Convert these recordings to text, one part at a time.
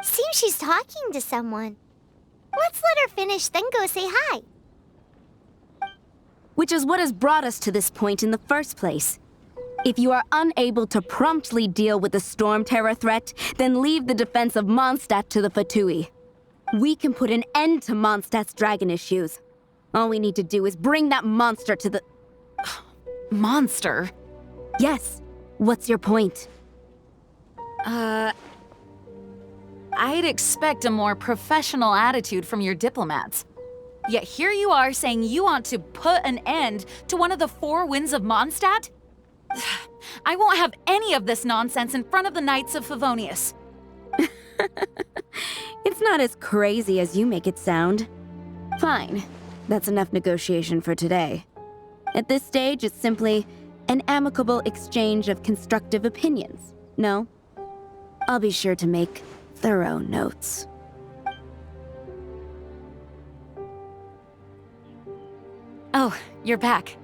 Seems she's talking to someone. Let's let her finish, then go say hi. Which is what has brought us to this point in the first place. If you are unable to promptly deal with the Storm Terror threat, then leave the defense of Mondstadt to the Fatui. We can put an end to Mondstadt's dragon issues. All we need to do is bring that monster to the... Monster? Yes. What's your point? I'd expect a more professional attitude from your diplomats. Yet here you are saying you want to put an end to one of the four winds of Mondstadt? I won't have any of this nonsense in front of the Knights of Favonius. It's not as crazy as you make it sound. Fine. That's enough negotiation for today. At this stage, it's simply an amicable exchange of constructive opinions. No? I'll be sure to make thorough notes. Oh, you're back.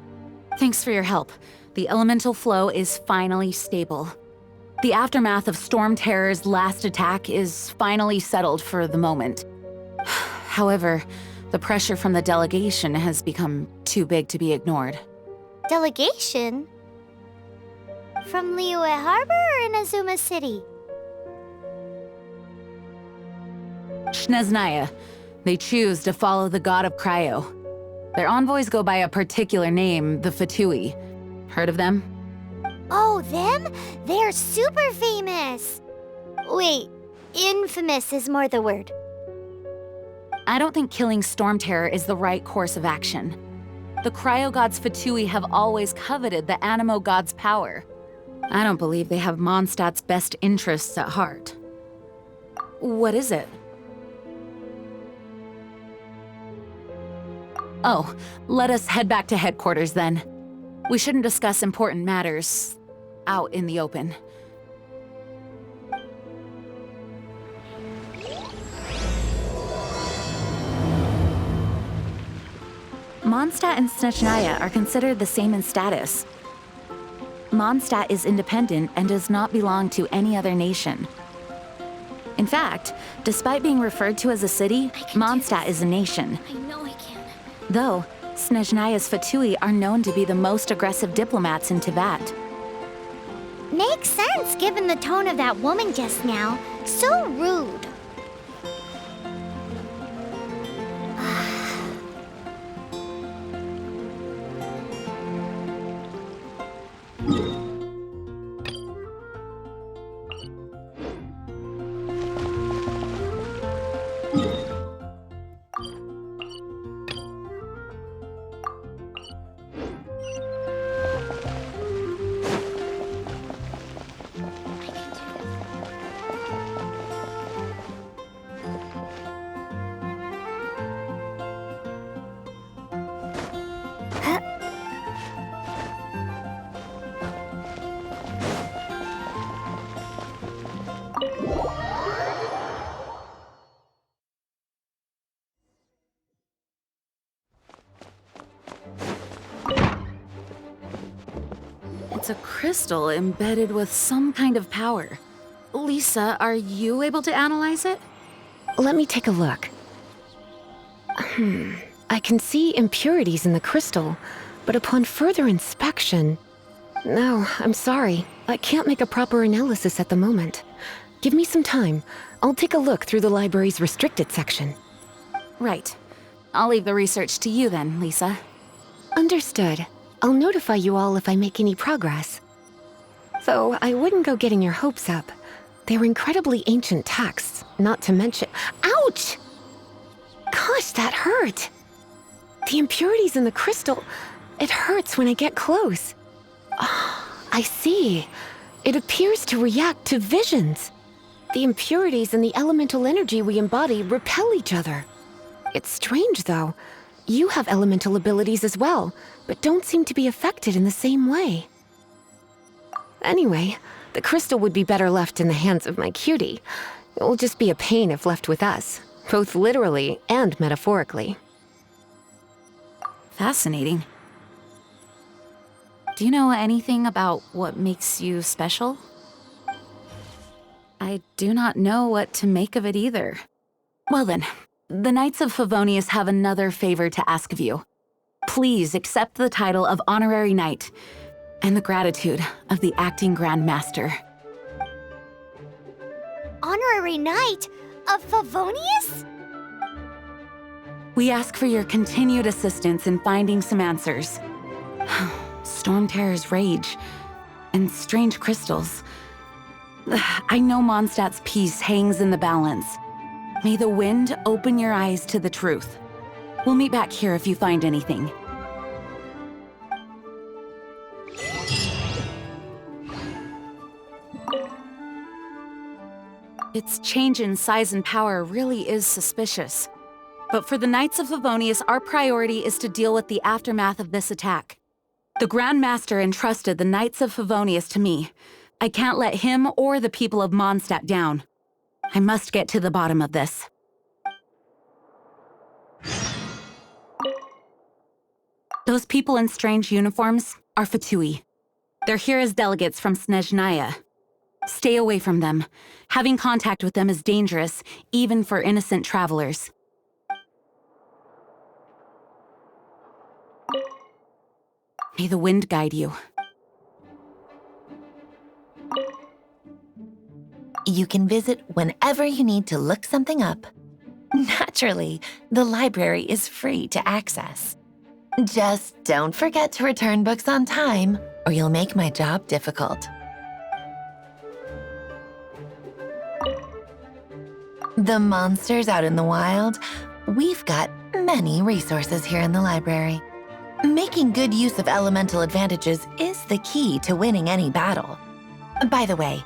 Thanks for your help. The elemental flow is finally stable. The aftermath of Storm Terror's last attack is finally settled for the moment. However, the pressure from the delegation has become too big to be ignored. Delegation? From Liyue Harbor or Inazuma City? Snezhnaya. They choose to follow the god of Cryo. Their envoys go by a particular name, the Fatui. Heard of them? Oh, them? They're super famous! Wait, infamous is more the word. I don't think killing Storm Terror is the right course of action. The Cryo God's Fatui have always coveted the Animo God's power. I don't believe they have Mondstadt's best interests at heart. What is it? Oh, let us head back to headquarters then. We shouldn't discuss important matters out in the open. Mondstadt and Snezhnaya are considered the same in status. Mondstadt is independent and does not belong to any other nation. In fact, despite being referred to as a city, Mondstadt is a nation. I know I can. Though, Snezhnaya's Fatui are known to be the most aggressive diplomats in Teyvat. Makes sense given the tone of that woman just now. So rude. It's a crystal embedded with some kind of power. Lisa, are you able to analyze it? Let me take a look. I can see impurities in the crystal, but upon further inspection... No, I'm sorry. I can't make a proper analysis at the moment. Give me some time. I'll take a look through the library's restricted section. Right. I'll leave the research to you then, Lisa. Understood. I'll notify you all if I make any progress. Though I wouldn't go getting your hopes up. They're incredibly ancient texts, not to mention... Ouch! Gosh, that hurt! The impurities in the crystal... It hurts when I get close. Oh, I see. It appears to react to visions. The impurities and the elemental energy we embody repel each other. It's strange, though. You have elemental abilities as well, but don't seem to be affected in the same way. Anyway, the crystal would be better left in the hands of my cutie. It will just be a pain if left with us, both literally and metaphorically. Fascinating. Do you know anything about what makes you special? I do not know what to make of it either. Well then, the Knights of Favonius have another favor to ask of you. Please accept the title of Honorary Knight and the gratitude of the Acting Grand Master. Honorary Knight of Favonius? We ask for your continued assistance in finding some answers. Storm Terror's rage and strange crystals. I know Mondstadt's peace hangs in the balance. May the wind open your eyes to the truth. We'll meet back here if you find anything. Its change in size and power really is suspicious. But for the Knights of Favonius, our priority is to deal with the aftermath of this attack. The Grand Master entrusted the Knights of Favonius to me. I can't let him or the people of Mondstadt down. I must get to the bottom of this. Those people in strange uniforms are Fatui. They're here as delegates from Snezhnaya. Stay away from them. Having contact with them is dangerous, even for innocent travelers. May the wind guide you. You can visit whenever you need to look something up. Naturally, the library is free to access. Just don't forget to return books on time, or you'll make my job difficult. The monsters out in the wild, we've got many resources here in the library. Making good use of elemental advantages is the key to winning any battle. By the way,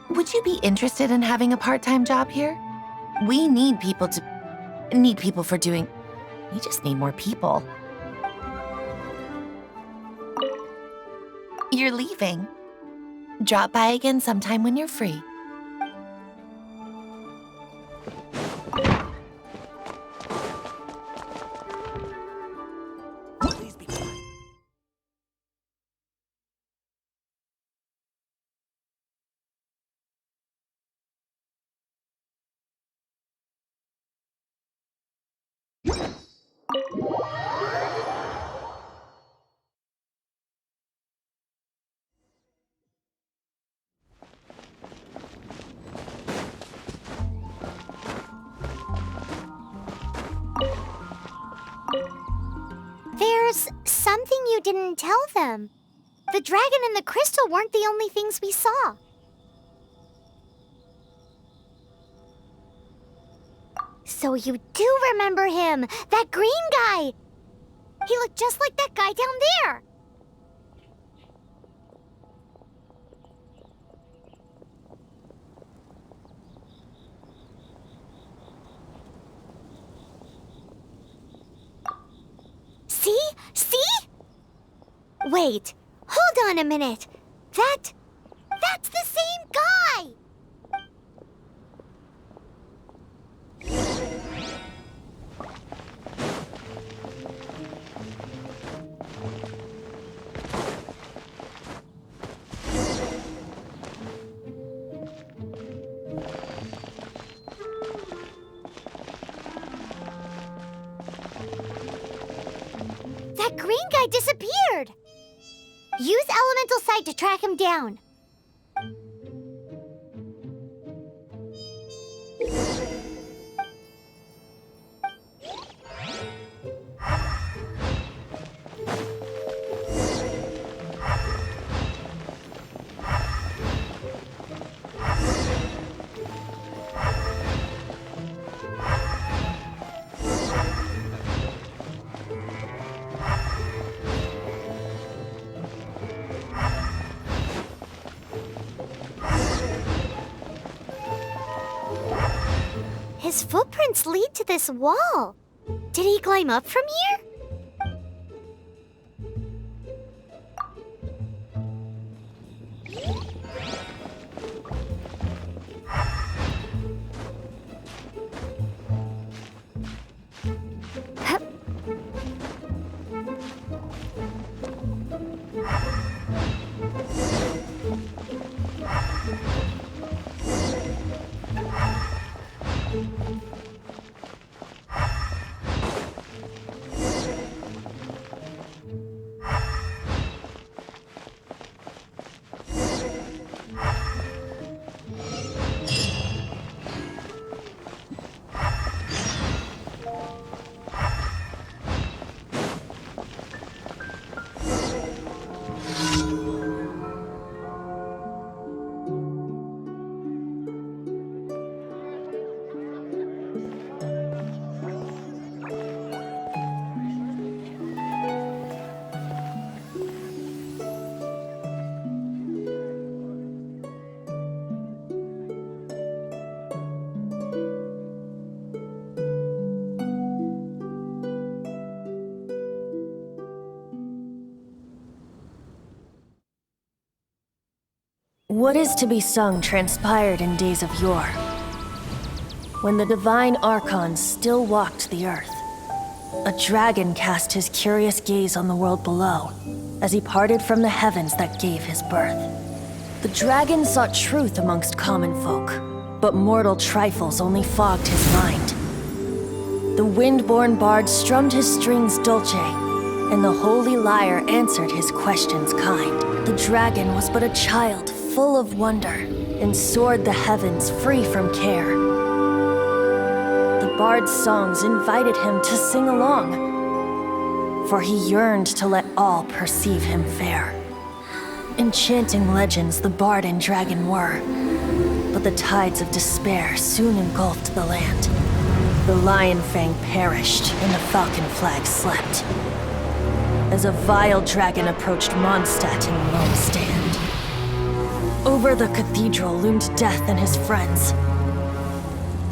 would you be interested in having a part-time job here? We need people for doing... We just need more people. You're leaving. Drop by again sometime when you're free. There's something you didn't tell them. The dragon and the crystal weren't the only things we saw. So you do remember him, that green guy. He looked just like that guy down there. See? See? Wait, hold on a minute. That's the same guy! That green guy disappeared! Use Elemental Sight to track him down. His footprints lead to this wall. Did he climb up from here? What is to be sung transpired in days of yore, when the divine archons still walked the earth. A dragon cast his curious gaze on the world below, as he parted from the heavens that gave his birth. The dragon sought truth amongst common folk, but mortal trifles only fogged his mind. The wind-born bard strummed his strings dulce, and the holy lyre answered his questions kind. The dragon was but a child full of wonder, and soared the heavens free from care. The bard's songs invited him to sing along, for he yearned to let all perceive him fair. Enchanting legends the bard and dragon were, but the tides of despair soon engulfed the land. The lion fang perished, and the falcon flag slept, as a vile dragon approached Mondstadt in lone stand. Over the cathedral loomed death and his friends.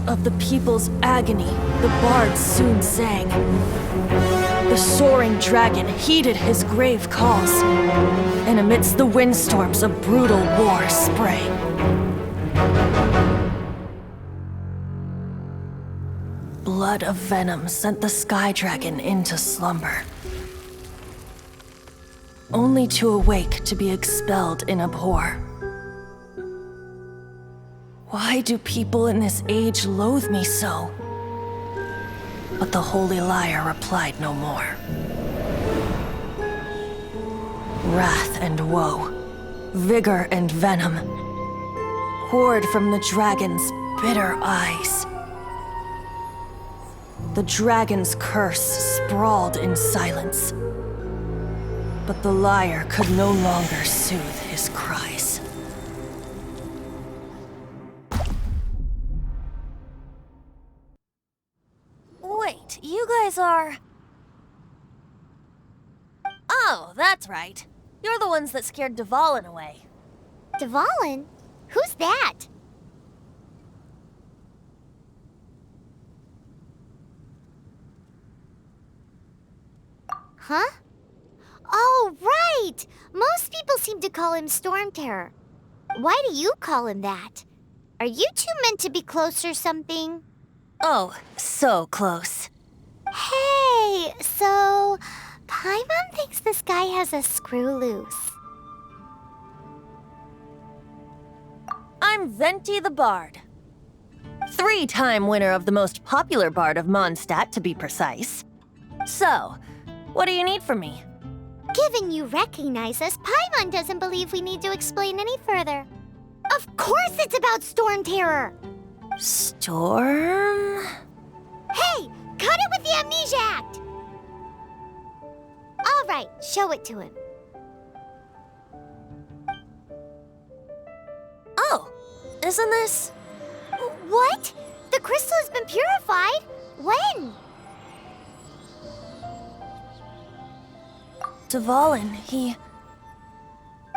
Of the people's agony, the bards soon sang. The soaring dragon heeded his grave calls, and amidst the windstorms a brutal war sprang. Blood of venom sent the sky dragon into slumber, only to awake to be expelled in abhor. Why do people in this age loathe me so? But the holy lyre replied no more. Wrath and woe, vigor and venom, poured from the dragon's bitter eyes. The dragon's curse sprawled in silence, but the lyre could no longer soothe his cries. Wait, you guys are... Oh, that's right. You're the ones that scared Dvalin away. Dvalin? Who's that? Huh? Oh, right! Most people seem to call him Storm Terror. Why do you call him that? Are you two meant to be close or something? Oh, so close. Hey, so... Paimon thinks this guy has a screw loose. I'm Venti the Bard. 3-time winner of the most popular bard of Mondstadt, to be precise. So, what do you need from me? Given you recognize us, Paimon doesn't believe we need to explain any further. Of course it's about Storm Terror! Storm? Hey, cut it with the Amnesia Act! All right, show it to him. Oh, isn't this... What? The crystal has been purified? When? Dvalin,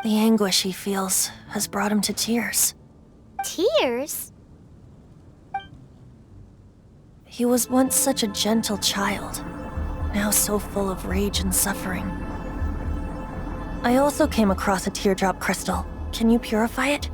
the anguish he feels has brought him to tears. Tears? He was once such a gentle child, now so full of rage and suffering. I also came across a teardrop crystal. Can you purify it?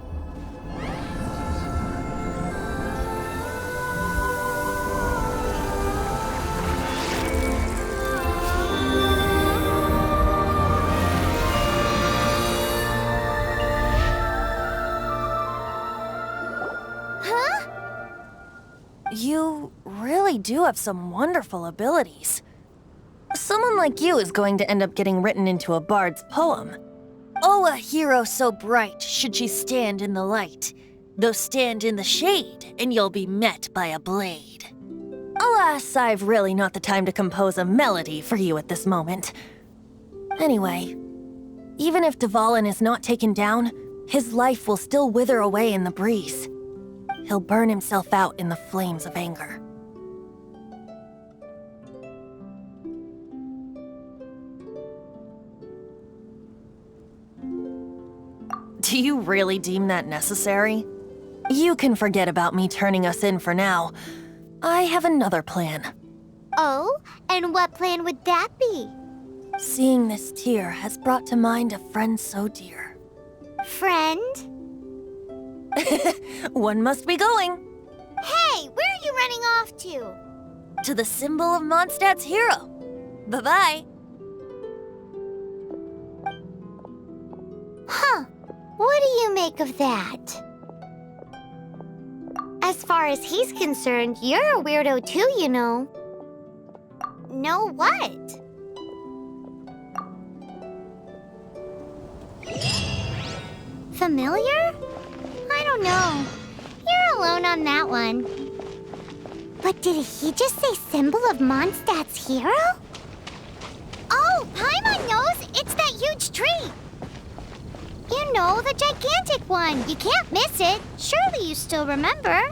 You really do have some wonderful abilities. Someone like you is going to end up getting written into a bard's poem. Oh, a hero so bright should she stand in the light, though stand in the shade, and you'll be met by a blade. Alas, I've really not the time to compose a melody for you at this moment. Anyway, even if Dvalin is not taken down, his life will still wither away in the breeze. He'll burn himself out in the flames of anger. Do you really deem that necessary? You can forget about me turning us in for now. I have another plan. Oh, and what plan would that be? Seeing this tear has brought to mind a friend so dear. Friend? One must be going. Hey, where are you running off to? To the symbol of Mondstadt's hero. Bye-bye. Huh. What do you make of that? As far as he's concerned, you're a weirdo too, you know. Know what? Familiar? I don't know. You're alone on that one. But did he just say symbol of Mondstadt's hero? Oh, Paimon knows! It's that huge tree! You know, the gigantic one. You can't miss it. Surely you still remember.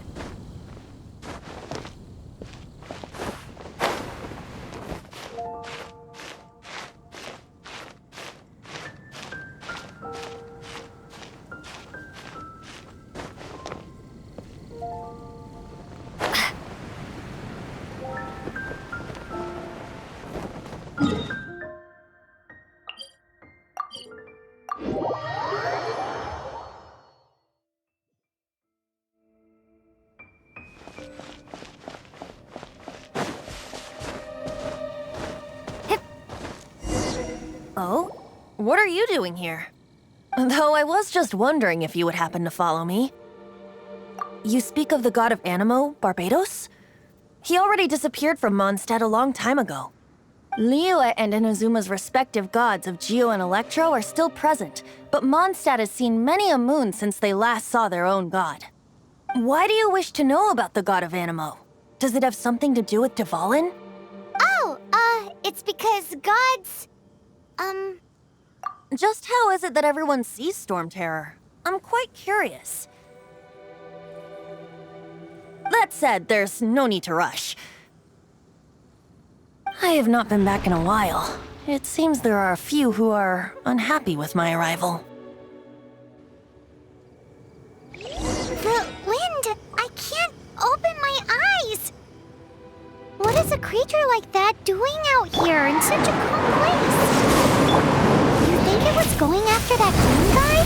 Oh? What are you doing here? Though I was just wondering if you would happen to follow me. You speak of the god of Animo, Barbados? He already disappeared from Mondstadt a long time ago. Liyue and Inazuma's respective gods of Geo and Electro are still present, but Mondstadt has seen many a moon since they last saw their own god. Why do you wish to know about the god of Animo? Does it have something to do with Dvalin? Oh, it's because gods... Just how is it that everyone sees Storm Terror? I'm quite curious. That said, there's no need to rush. I have not been back in a while. It seems there are a few who are unhappy with my arrival. The wind! I can't open my eyes! What is a creature like that doing out here in such a calm place? You think it was going after that green guy?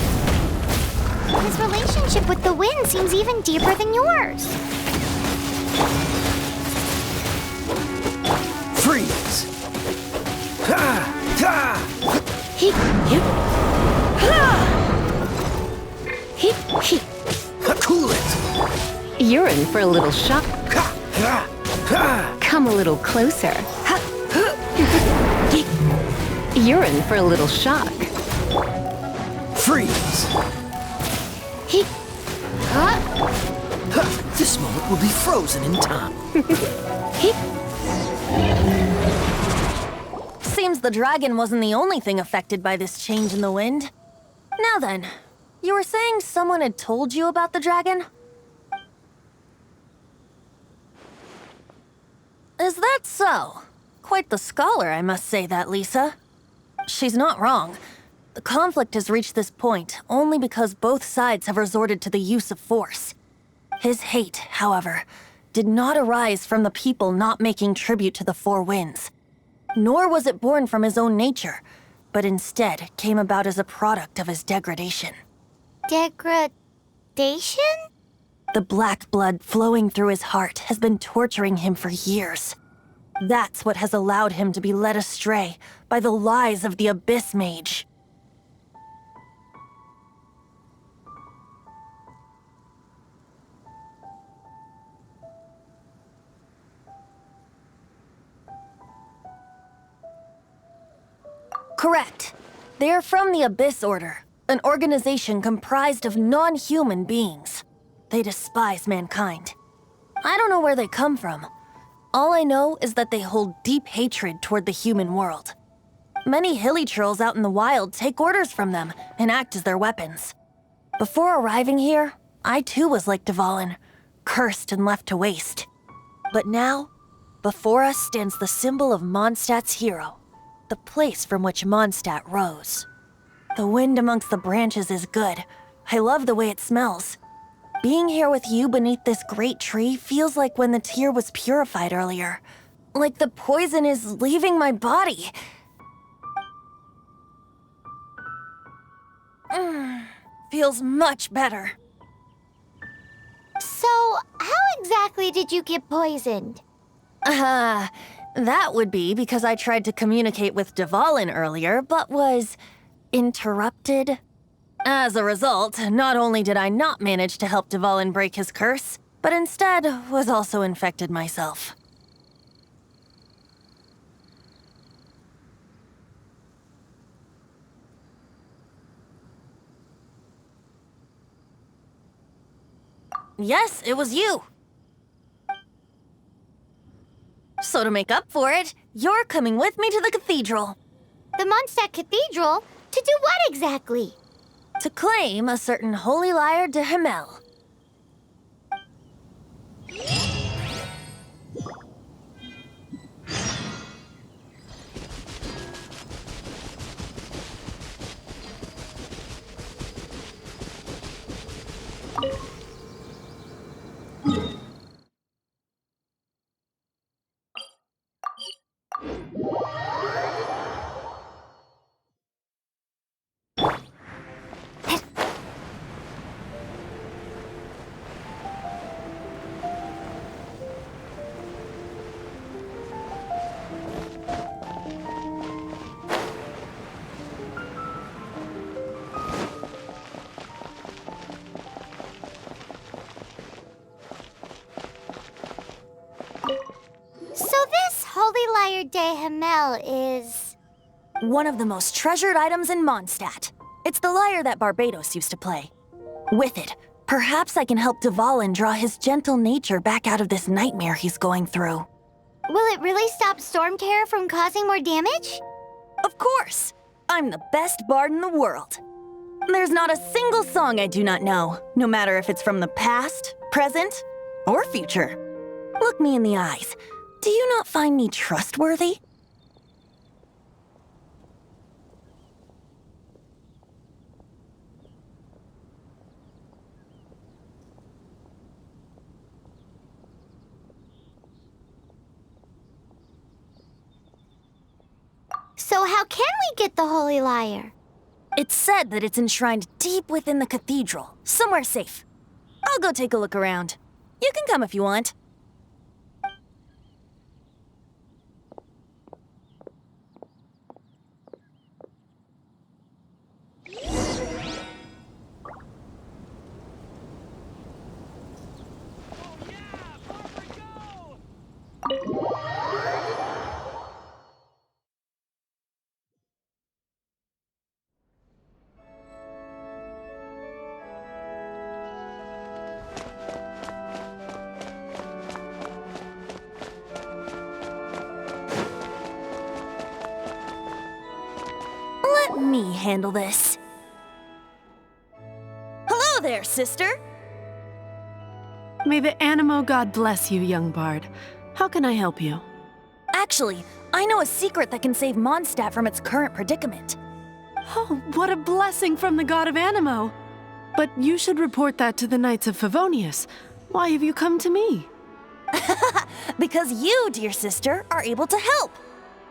His relationship with the wind seems even deeper than yours. Freeze! Ha! Ha! He, he, he, he. Cool it! You're in for a little shock. Ha! Ha! Ha! Come a little closer. You're in for a little shock. Freeze! He, Ha! This moment will be frozen in time. he. Seems the dragon wasn't the only thing affected by this change in the wind. Now then, you were saying someone had told you about the dragon? Is that so? Quite the scholar, I must say that, Lisa. She's not wrong. The conflict has reached this point only because both sides have resorted to the use of force. His hate, however, did not arise from the people not making tribute to the Four Winds. Nor was it born from his own nature, but instead came about as a product of his degradation. Degradation? The black blood flowing through his heart has been torturing him for years. That's what has allowed him to be led astray by the lies of the Abyss Mage. Correct. They are from the Abyss Order, an organization comprised of non-human beings. They despise mankind. I don't know where they come from. All I know is that they hold deep hatred toward the human world. Many hilly trolls out in the wild take orders from them and act as their weapons. Before arriving here, I too was like Dvalin, cursed and left to waste. But now, before us stands the symbol of Mondstadt's hero, the place from which Mondstadt rose. The wind amongst the branches is good. I love the way it smells. Being here with you beneath this great tree feels like when the tear was purified earlier. Like the poison is leaving my body. Feels much better. So, how exactly did you get poisoned? That would be because I tried to communicate with Dvalin earlier, but was interrupted. As a result, not only did I not manage to help Dvalin break his curse, but instead was also infected myself. Yes, it was you. So to make up for it, you're coming with me to the cathedral. The Mondstadt Cathedral? To do what exactly? To claim a certain holy lyre de Himmel. So this Holy Lyre de Himmel is... One of the most treasured items in Mondstadt. It's the lyre that Barbados used to play. With it, perhaps I can help Dvalin draw his gentle nature back out of this nightmare he's going through. Will it really stop Storm Terror from causing more damage? Of course! I'm the best bard in the world. There's not a single song I do not know, no matter if it's from the past, present, or future. Look me in the eyes. Do you not find me trustworthy? So how can we get the Holy Lyre? It's said that it's enshrined deep within the cathedral, somewhere safe. I'll go take a look around. You can come if you want. Let me handle this. Hello there, sister! May the Animo God bless you, young bard. How can I help you? Actually, I know a secret that can save Mondstadt from its current predicament. Oh, what a blessing from the god of Animo! But you should report that to the Knights of Favonius. Why have you come to me? Because you, dear sister, are able to help.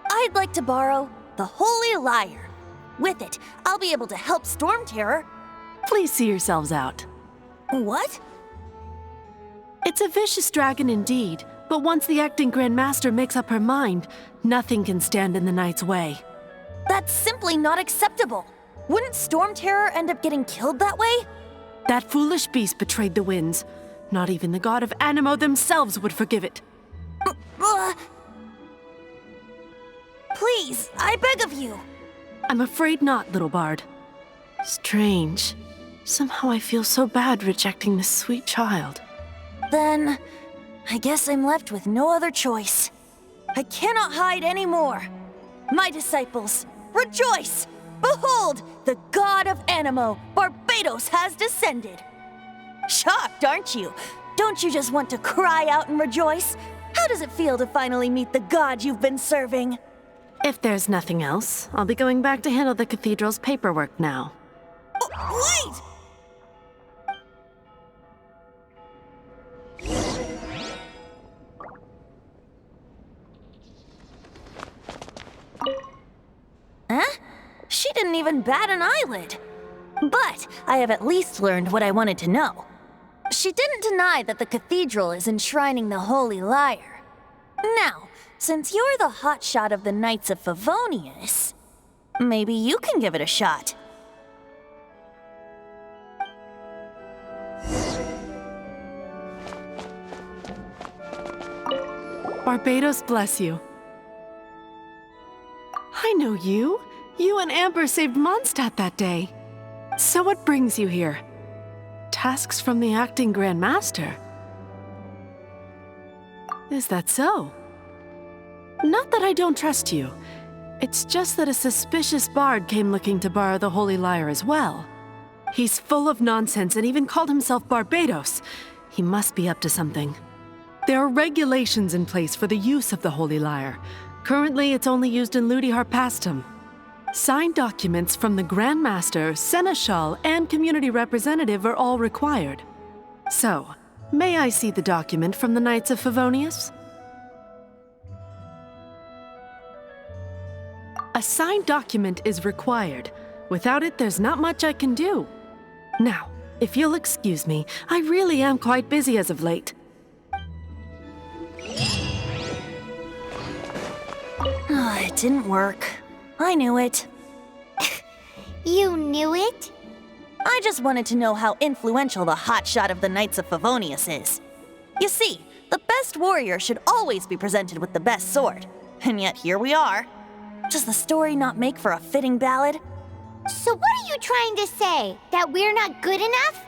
I'd like to borrow the Holy Lyre. With it, I'll be able to help Storm Terror. Please see yourselves out. What? It's a vicious dragon indeed, but once the acting Grand Master makes up her mind, nothing can stand in the Knight's way. That's simply not acceptable. Wouldn't Storm Terror end up getting killed that way? That foolish beast betrayed the winds. Not even the god of Animo themselves would forgive it. Please, I beg of you. I'm afraid not, little bard. Strange. Somehow I feel so bad rejecting this sweet child. Then, I guess I'm left with no other choice. I cannot hide anymore. My disciples, rejoice! Behold, the god of Animo, Barbados, has descended. Shocked, aren't you? Don't you just want to cry out and rejoice? How does it feel to finally meet the god you've been serving? If there's nothing else, I'll be going back to handle the cathedral's paperwork now. Wait! Huh? She didn't even bat an eyelid. But I have at least learned what I wanted to know. she didn't deny that the cathedral is enshrining the Holy Lyre. Now, since you're the hotshot of the Knights of Favonius, maybe you can give it a shot. Barbados bless you. I know you. You and Amber saved Mondstadt that day. So what brings you here? Tasks from the acting Grand Master? Is that so? Not that I don't trust you. It's just that a suspicious bard came looking to borrow the Holy Lyre as well. He's full of nonsense and even called himself Barbados. He must be up to something. There are regulations in place for the use of the Holy Lyre. Currently, it's only used in Ludi Harpastum. Signed documents from the Grand Master, Seneschal, and Community Representative are all required. So, may I see the document from the Knights of Favonius? A signed document is required. Without it, there's not much I can do. Now, if you'll excuse me, I really am quite busy as of late. It didn't work. I knew it. You knew it? I just wanted to know how influential the hotshot of the Knights of Favonius is. You see, the best warrior should always be presented with the best sword. And yet here we are. Does the story not make for a fitting ballad? So what are you trying to say? That we're not good enough?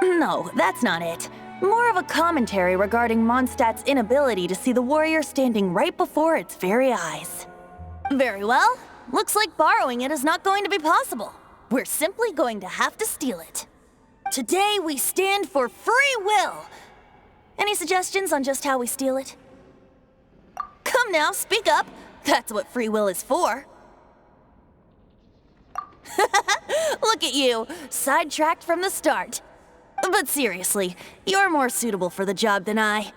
No, that's not it. More of a commentary regarding Mondstadt's inability to see the warrior standing right before its very eyes. Very well. Looks like borrowing it is not going to be possible. We're simply going to have to steal it. Today we stand for free will. Any suggestions on just how we steal it? Come now, speak up. That's what free will is for. Look at you, sidetracked from the start. But seriously, you're more suitable for the job than I.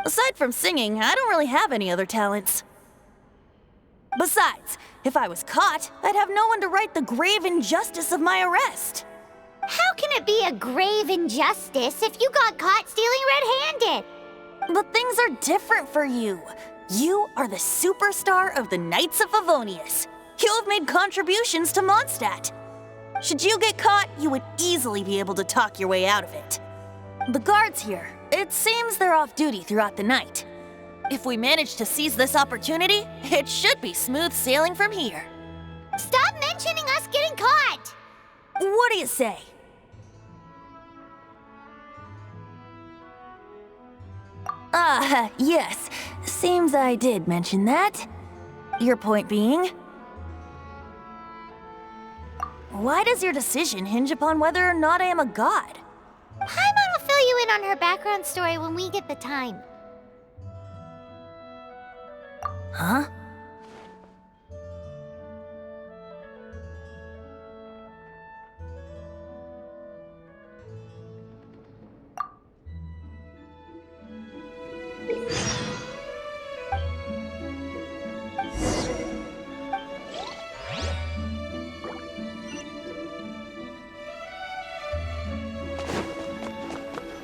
Aside from singing, I don't really have any other talents. Besides, if I was caught, I'd have no one to right the grave injustice of my arrest. How can it be a grave injustice if you got caught stealing red-handed? But things are different for you. You are the superstar of the Knights of Favonius. You have made contributions to Mondstadt. Should you get caught, you would easily be able to talk your way out of it. The guards here, it seems they're off duty throughout the night. If we manage to seize this opportunity, it should be smooth sailing from here. Stop mentioning us getting caught! What do you say? Yes. Seems I did mention that. Your point being? Why does your decision hinge upon whether or not I am a god? Paimon will fill you in on her background story when we get the time. Huh?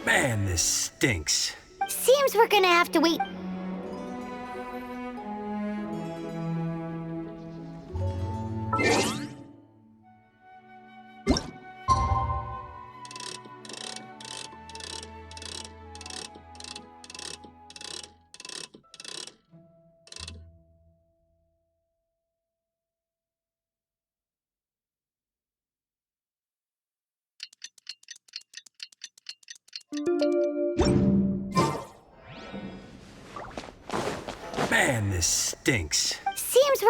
Man, this stinks. Seems we're gonna have to wait. Man, this stinks. Seems we're...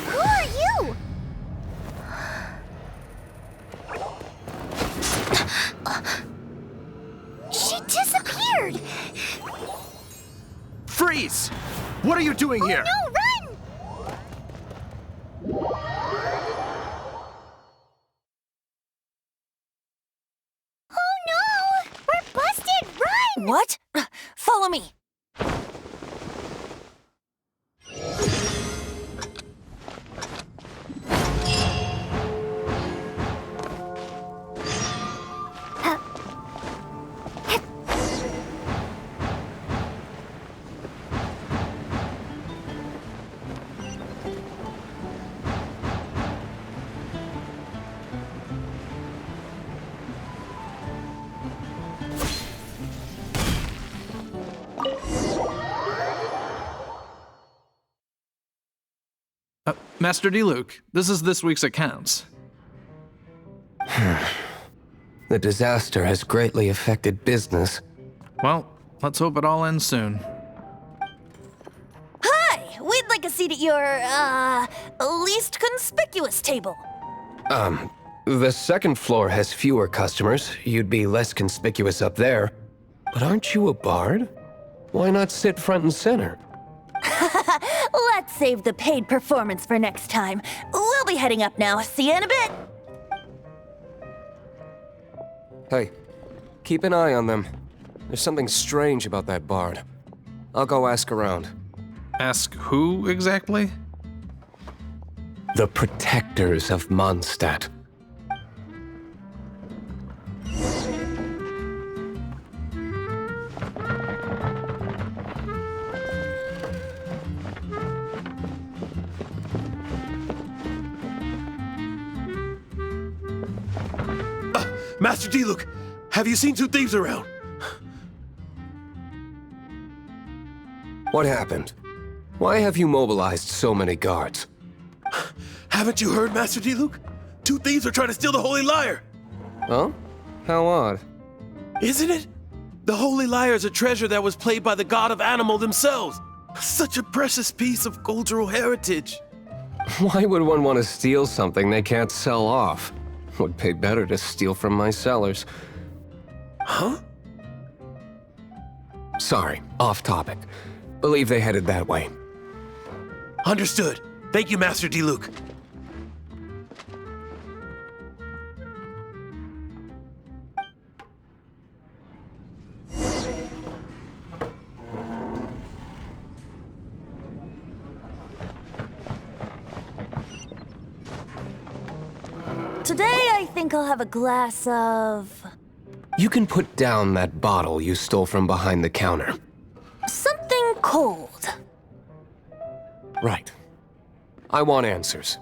Who are you? She disappeared! Freeze! What are you doing here? No, run! Oh no! We're busted! Run! What? Follow me. Master Diluc, this is this week's accounts. The disaster has greatly affected business. Well, let's hope it all ends soon. Hi! We'd like a seat at your, least conspicuous table. The second floor has fewer customers. You'd be less conspicuous up there. But aren't you a bard? Why not sit front and center? Let's save the paid performance for next time. We'll be heading up now. See you in a bit. Hey, keep an eye on them. There's something strange about that bard. I'll go ask around. Ask who exactly? The protectors of Mondstadt. Master Diluc, have you seen two thieves around? What happened? Why have you mobilized so many guards? Haven't you heard, Master Diluc? Two thieves are trying to steal the Holy Lyre. Huh? How odd. Isn't it? The Holy Lyre is a treasure that was played by the god of animal themselves. Such a precious piece of cultural heritage. Why would one want to steal something they can't sell off? Would pay better to steal from my sellers. Huh? Sorry, off topic. Believe they headed that way. Understood. Thank you, Master Diluc. Today, I think I'll have a glass of... You can put down that bottle you stole from behind the counter. something cold. Right. I want answers.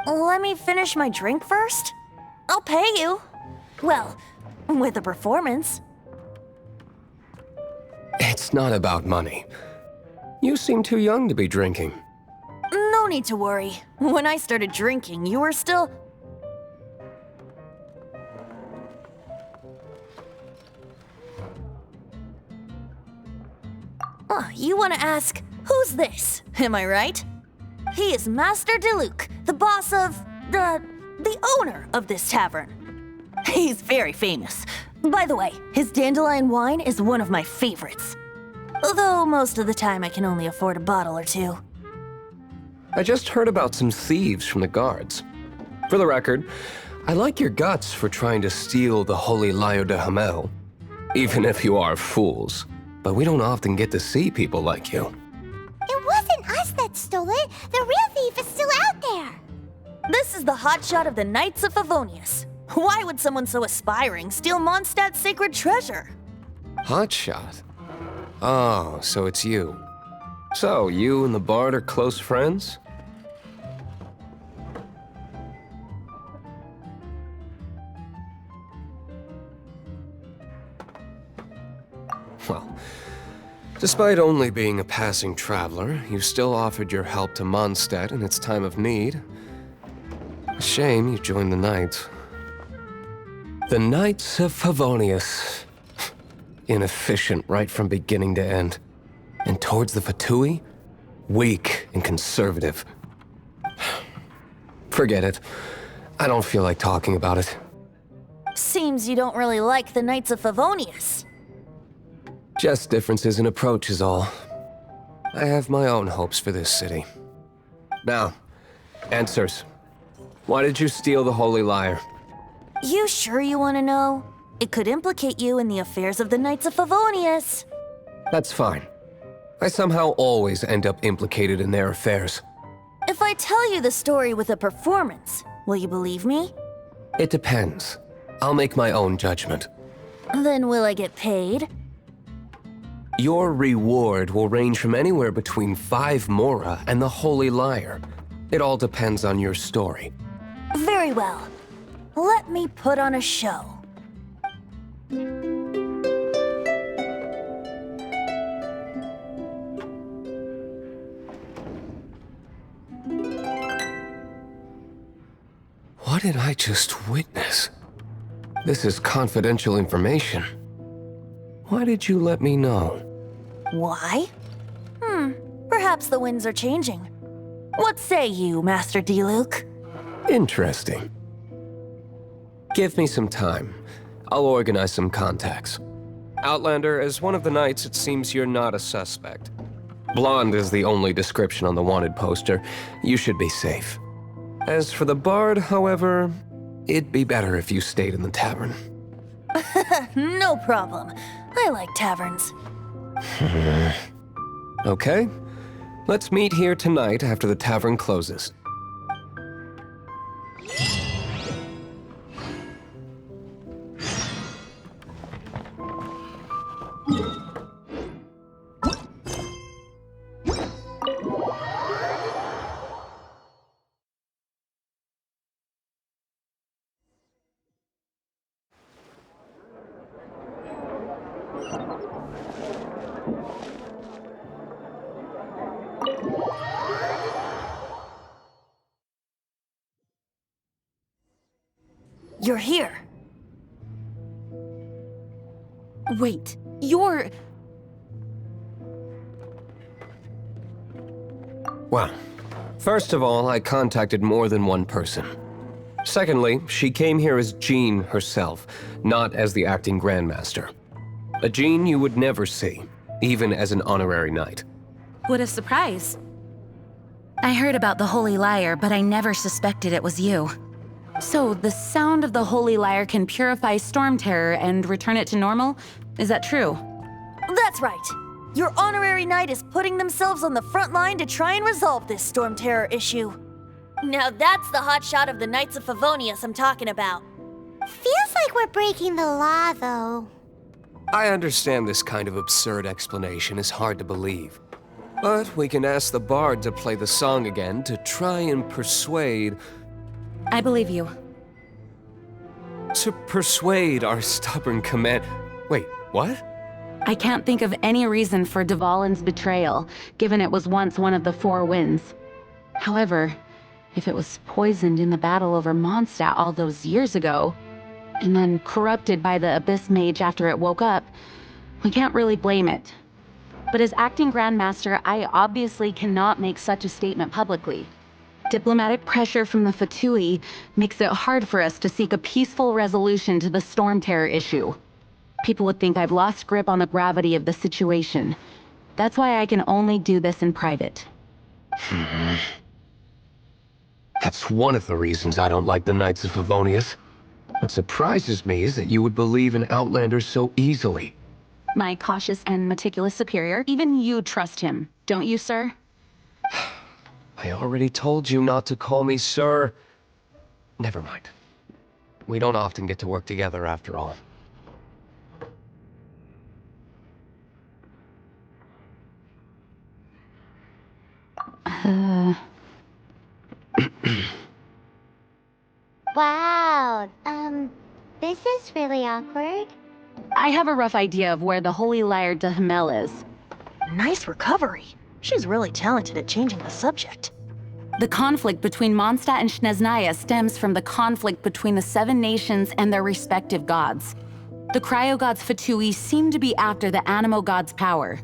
Let me finish my drink first. I'll pay you. Well, with a performance. It's not about money. You seem too young to be drinking. No need to worry. When I started drinking, you were still... Oh, you want to ask, who's this? Am I right? He is Master Diluc, the boss of... the owner of this tavern. He's very famous. By the way, his dandelion wine is one of my favorites. Although most of the time I can only afford a bottle or two. I just heard about some thieves from the guards. For the record, I like your guts for trying to steal the Holy Lyre de Hamel. Even if you are fools. But we don't often get to see people like you. It wasn't us that Duet stole it. The real thief is still out there. This is the hotshot of the Knights of Favonius. Why would someone so aspiring steal Mondstadt's sacred treasure? Hotshot? Oh, so it's you. So, you and the Bard are close friends? Well, despite only being a passing traveler, you still offered your help to Mondstadt in its time of need. A shame you joined the Knights. The Knights of Favonius. Inefficient right from beginning to end. And towards the Fatui, weak and conservative. Forget it. I don't feel like talking about it. Seems you don't really like the Knights of Favonius. Just differences in approach is all. I have my own hopes for this city. Now, answers. Why did you steal the Holy Lyre? You sure you want to know? It could implicate you in the affairs of the Knights of Favonius. That's fine. I somehow always end up implicated in their affairs. If I tell you the story with a performance, will you believe me? It depends. I'll make my own judgment. Then will I get paid? Your reward will range from anywhere between 5 Mora and the Holy Lyre. It all depends on your story. Very well. Let me put on a show. What did I just witness? This is confidential information. Why did you let me know? Why? Perhaps the winds are changing. What say you, Master Diluc? Interesting. Give me some time. I'll organize some contacts. Outlander, as one of the Knights, it seems you're not a suspect. Blonde is the only description on the wanted poster. You should be safe. As for the Bard, however, it'd be better if you stayed in the tavern. No problem. I like taverns. Okay. Let's meet here tonight after the tavern closes. You're here. Wait, you're... Well, first of all, I contacted more than one person. Secondly, she came here as Jean herself, not as the acting Grandmaster. A Jean you would never see, even as an honorary knight. What a surprise. I heard about the Holy Lyre, but I never suspected it was you. So, the sound of the Holy Lyre can purify Storm Terror and return it to normal? Is that true? That's right. Your honorary knight is putting themselves on the front line to try and resolve this Storm Terror issue. Now that's the hotshot of the Knights of Favonius I'm talking about. Feels like we're breaking the law, though. I understand this kind of absurd explanation is hard to believe. But we can ask the Bard to play the song again to try and persuade... I believe you. To persuade our stubborn command... Wait, what? I can't think of any reason for Dvalin's betrayal, given it was once one of the 4 winds. However, if it was poisoned in the battle over Mondstadt all those years ago, and then corrupted by the Abyss Mage after it woke up, we can't really blame it. But as acting Grandmaster, I obviously cannot make such a statement publicly. Diplomatic pressure from the Fatui makes it hard for us to seek a peaceful resolution to the Storm Terror issue. People would think I've lost grip on the gravity of the situation. That's why I can only do this in private. That's one of the reasons I don't like the Knights of Favonius. What surprises me is that you would believe in Outlanders so easily. My cautious and meticulous superior, even you trust him, don't you, sir? I already told you not to call me sir. Never mind. We don't often get to work together after all. Wow, this is really awkward. I have a rough idea of where the Holy Lyre de Himmel is. Nice recovery. She's really talented at changing the subject. The conflict between Mondstadt and Snezhnaya stems from the conflict between the 7 nations and their respective gods. The cryo-gods Fatui seem to be after the Animo god's power.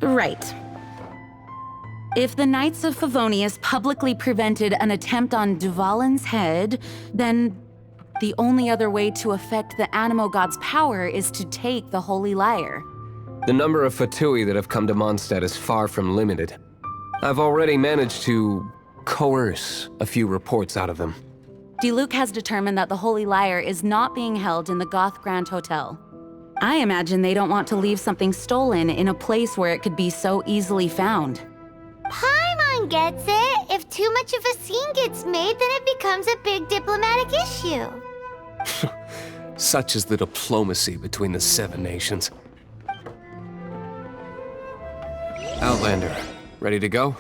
Right. If the Knights of Favonius publicly prevented an attempt on Duvalin's head, then the only other way to affect the Animo god's power is to take the Holy Lyre. The number of Fatui that have come to Mondstadt is far from limited. I've already managed to coerce a few reports out of them. Diluc has determined that the Holy Lyre is not being held in the Goth Grand Hotel. I imagine they don't want to leave something stolen in a place where it could be so easily found. Paimon gets it. If too much of a scene gets made, then it becomes a big diplomatic issue. Such is the diplomacy between the 7 nations. Outlander, ready to go?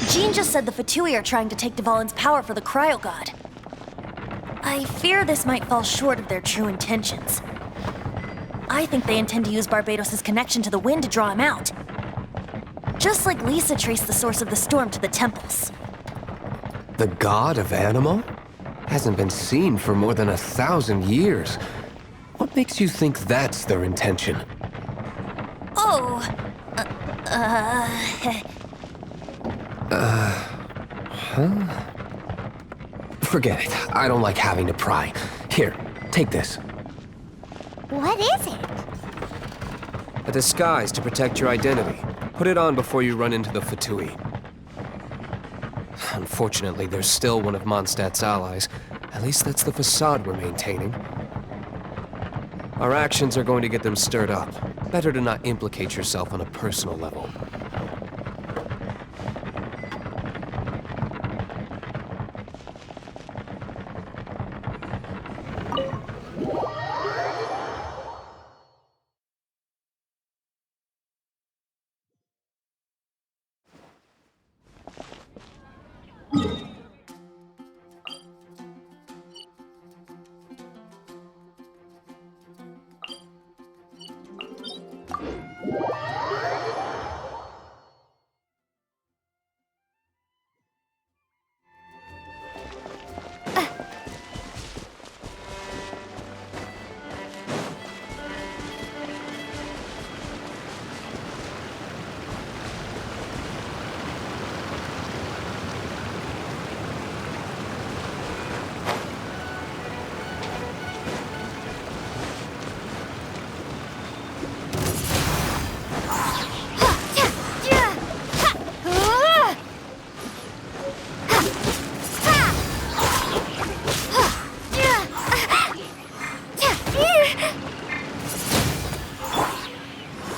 Jean just said the Fatui are trying to take Duvalin's power for the Cryo God. I fear this might fall short of their true intentions. I think they intend to use Barbados' connection to the wind to draw him out. Just like Lisa traced the source of the storm to the temples. The god of Animo? Hasn't been seen for more than 1,000 years. What makes you think that's their intention? Oh, Forget it. I don't like having to pry. Here, take this. What is it? A disguise to protect your identity. Put it on before you run into the Fatui. Unfortunately, there's still one of Mondstadt's allies. At least that's the facade we're maintaining. Our actions are going to get them stirred up. Better to not implicate yourself on a personal level.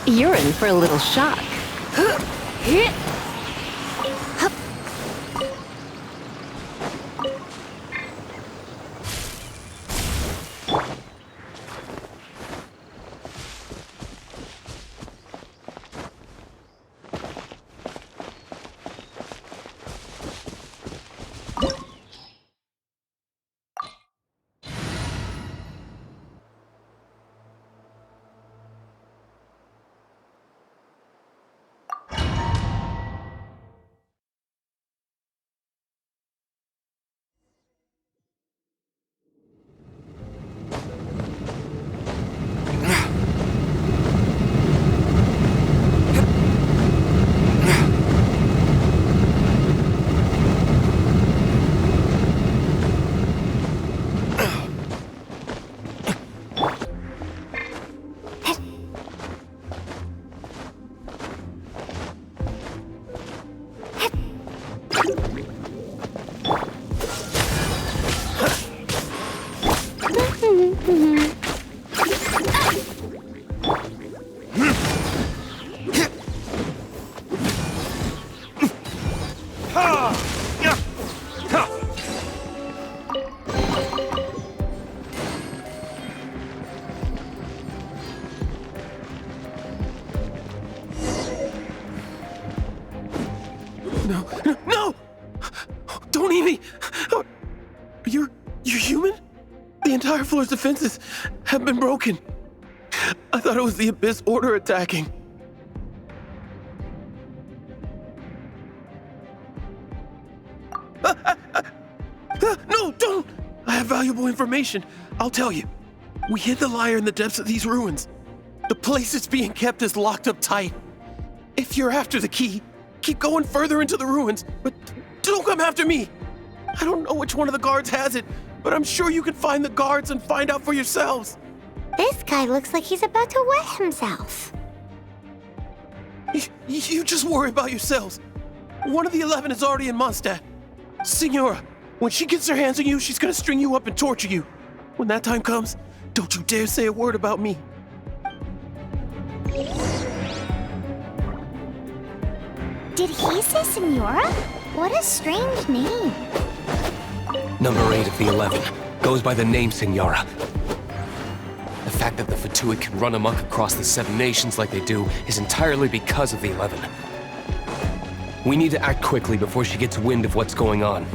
You're in for a little shock. No! Don't eat me! You're human? The entire floor's defenses have been broken. I thought it was the Abyss Order attacking. No, don't! I have valuable information. I'll tell you. We hid the lyre in the depths of these ruins. The place it's being kept is locked up tight. If you're after the key, keep going further into the ruins, but don't come after me. I don't know which one of the guards has it, but I'm sure you can find the guards and find out for yourselves. This guy looks like he's about to wet himself. You just worry about yourselves. One of the 11 is already in Mondstadt. Signora, when she gets her hands on you, she's gonna string you up and torture you. When that time comes, don't you dare say a word about me. Did he say Signora? What a strange name. Number 8 of the 11 goes by the name Signora. The fact that the Fatui can run amok across the 7 nations like they do is entirely because of the 11. We need to act quickly before she gets wind of what's going on.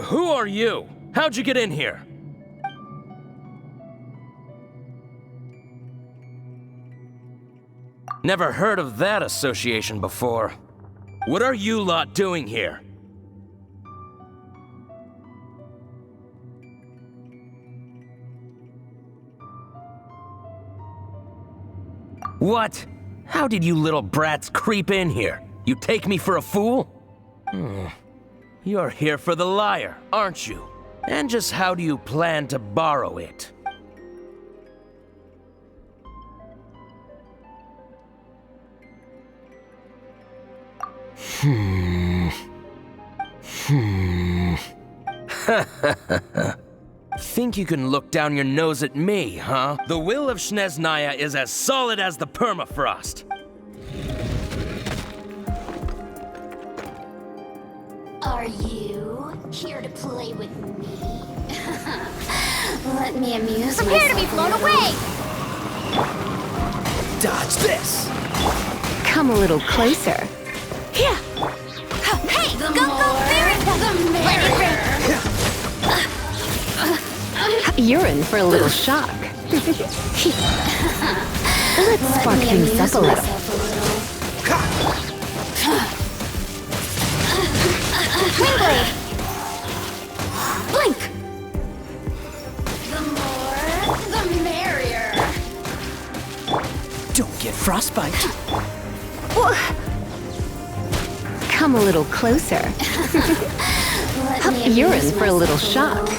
Who are you? How'd you get in here? Never heard of that association before. What are you lot doing here? What? How did you little brats creep in here? You take me for a fool? You're here for the lyre, aren't you? And just how do you plan to borrow it? Think you can look down your nose at me, huh? The will of Snezhnaya is as solid as the permafrost. Are you here to play with me? Let me amuse myself. Prepare to be blown away! Dodge this! Come a little closer. Here! Hey! The Go, more, Barry! the merrier. You're in for a little shock. Let's spark things up a little. Windblade! Blink! The more, the merrier. Don't get frostbite. Come a little closer. You're in for a little shock.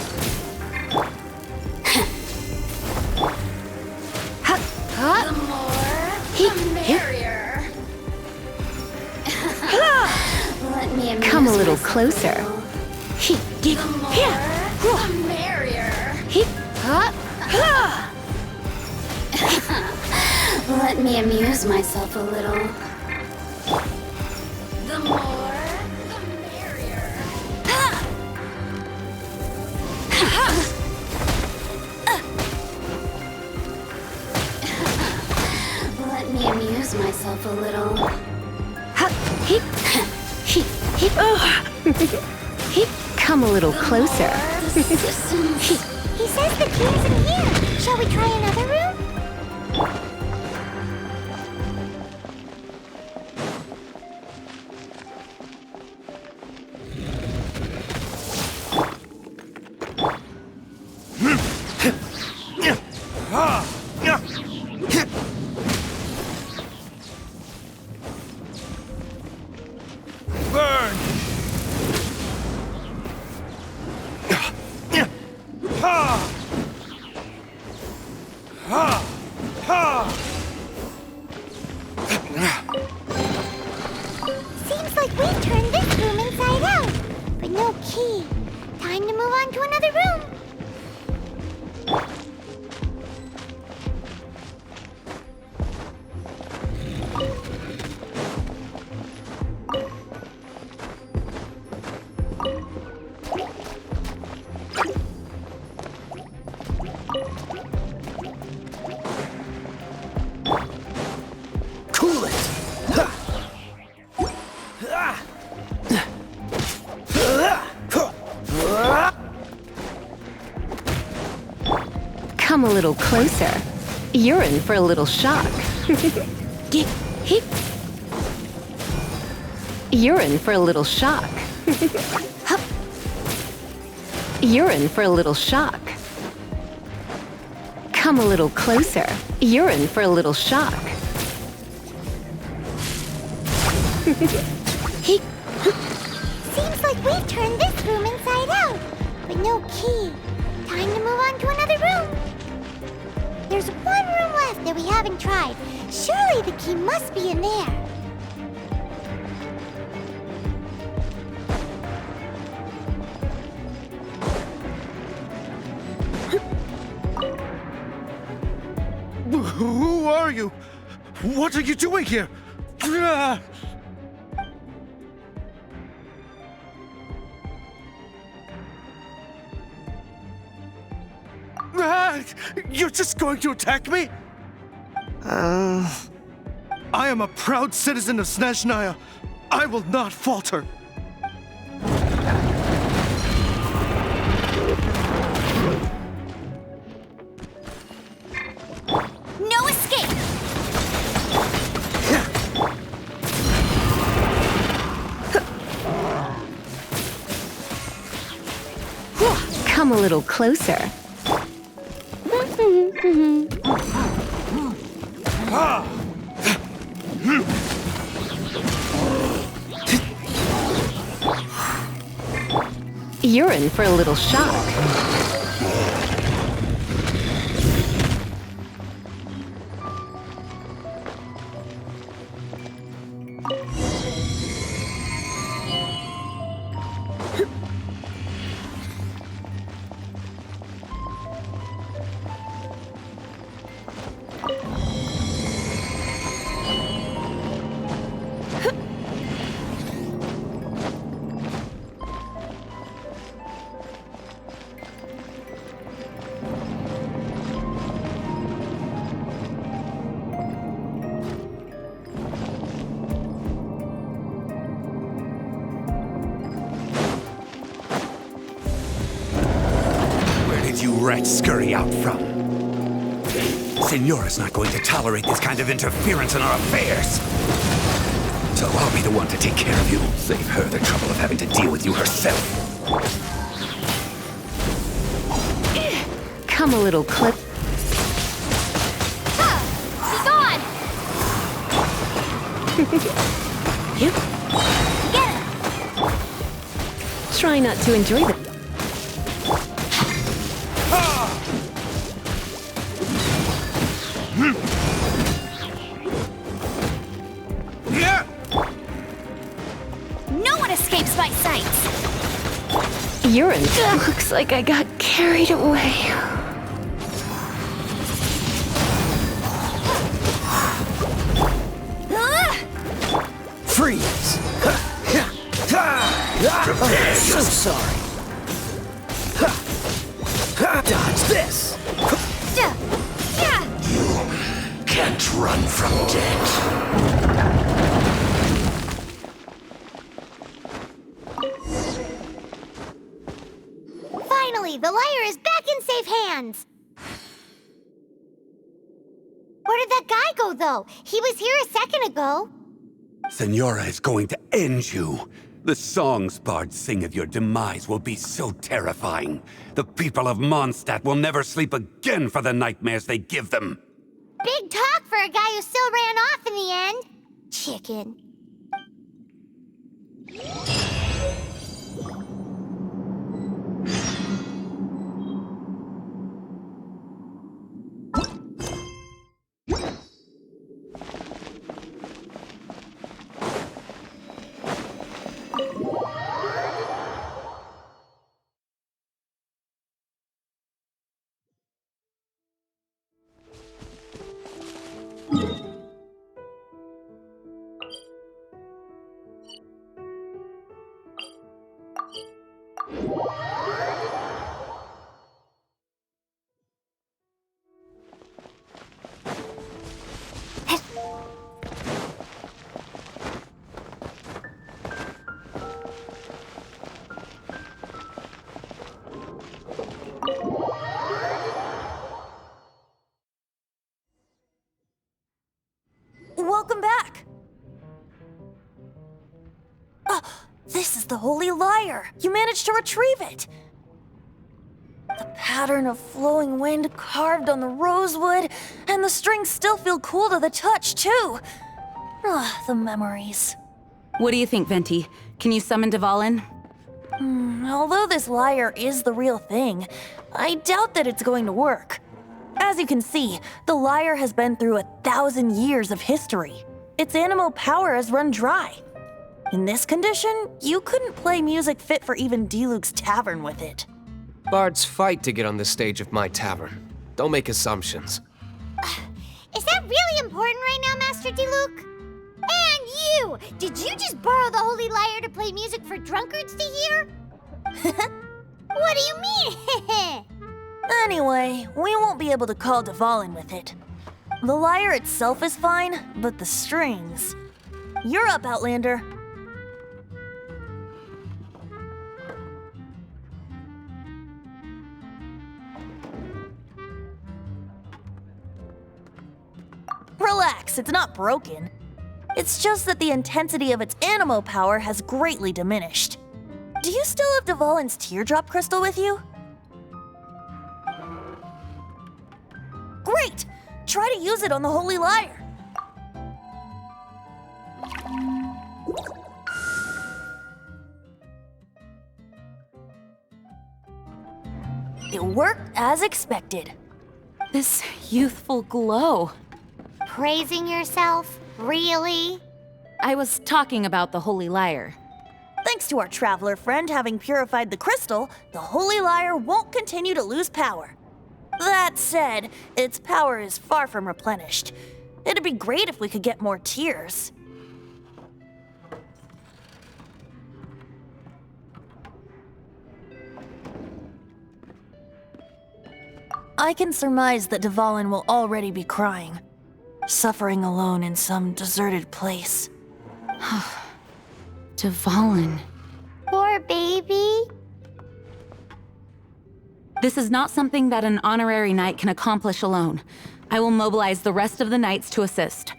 The more, the merrier. Let me amuse Come a little myself closer. The more, the merrier. Let me amuse myself a little. The more, the merrier. Let me amuse myself a little. Come a little closer. The systems. He says the key is in here! Shall we try another room? Burn! Ha! Come a little closer. You're in for a little shock. You're in for a little shock. You're in for a little shock. Come a little closer. You're in for a little shock. Seems like we've turned this room inside out, but no key. Time to move on to another room. There's one room left that we haven't tried. Surely the key must be in there. Who are you? What are you doing here? You're just going to attack me? I am a proud citizen of Snezhnaya. I will not falter. No escape! Come a little closer. You're in for a little shock. You rats scurry out from. Senora's not going to tolerate this kind of interference in our affairs. So I'll be the one to take care of you. Save her the trouble of having to deal with you herself. Come a little clip. Be gone! Yep. Get it! Try not to enjoy the... No one escapes my sight! You're in. Looks like I got carried away. Freeze! I'm so sorry. Dodge this! You can't run from death. Finally, the lyre is back in safe hands! Where did that guy go, though? He was here a second ago. Senora is going to end you. The songs bards sing of your demise will be so terrifying. The people of Mondstadt will never sleep again for the nightmares they give them. Big talk for a guy who still ran off in the end. Chicken. welcome back. This is the Holy Lyre. You managed to retrieve it. The pattern of flowing wind carved on the rosewood, and the strings still feel cool to the touch, too. The memories. What do you think, Venti? Can you summon Dvalin? Although this lyre is the real thing, I doubt that it's going to work. As you can see, the lyre has been through 1,000 years of history. Its animo power has run dry. In this condition, you couldn't play music fit for even Diluc's tavern with it. Bards fight to get on the stage of my tavern. Don't make assumptions. Is that really important right now, Master Diluc? And you! Did you just borrow the Holy Lyre to play music for drunkards to hear? What do you mean? Anyway, we won't be able to call Dvalin with it. The lyre itself is fine, but the strings... You're up, Outlander. Relax, it's not broken. It's just that the intensity of its animo power has greatly diminished. Do you still have Dvalin's teardrop crystal with you? Great! Try to use it on the Holy Lyre. It worked as expected. This youthful glow. Praising yourself? Really? I was talking about the Holy Lyre. Thanks to our traveler friend having purified the crystal, the Holy Lyre won't continue to lose power. That said, its power is far from replenished. It'd be great if we could get more tears. I can surmise that Dvalin will already be crying, suffering alone in some deserted place. Dvalin. Poor baby. This is not something that an honorary knight can accomplish alone. I will mobilize the rest of the knights to assist.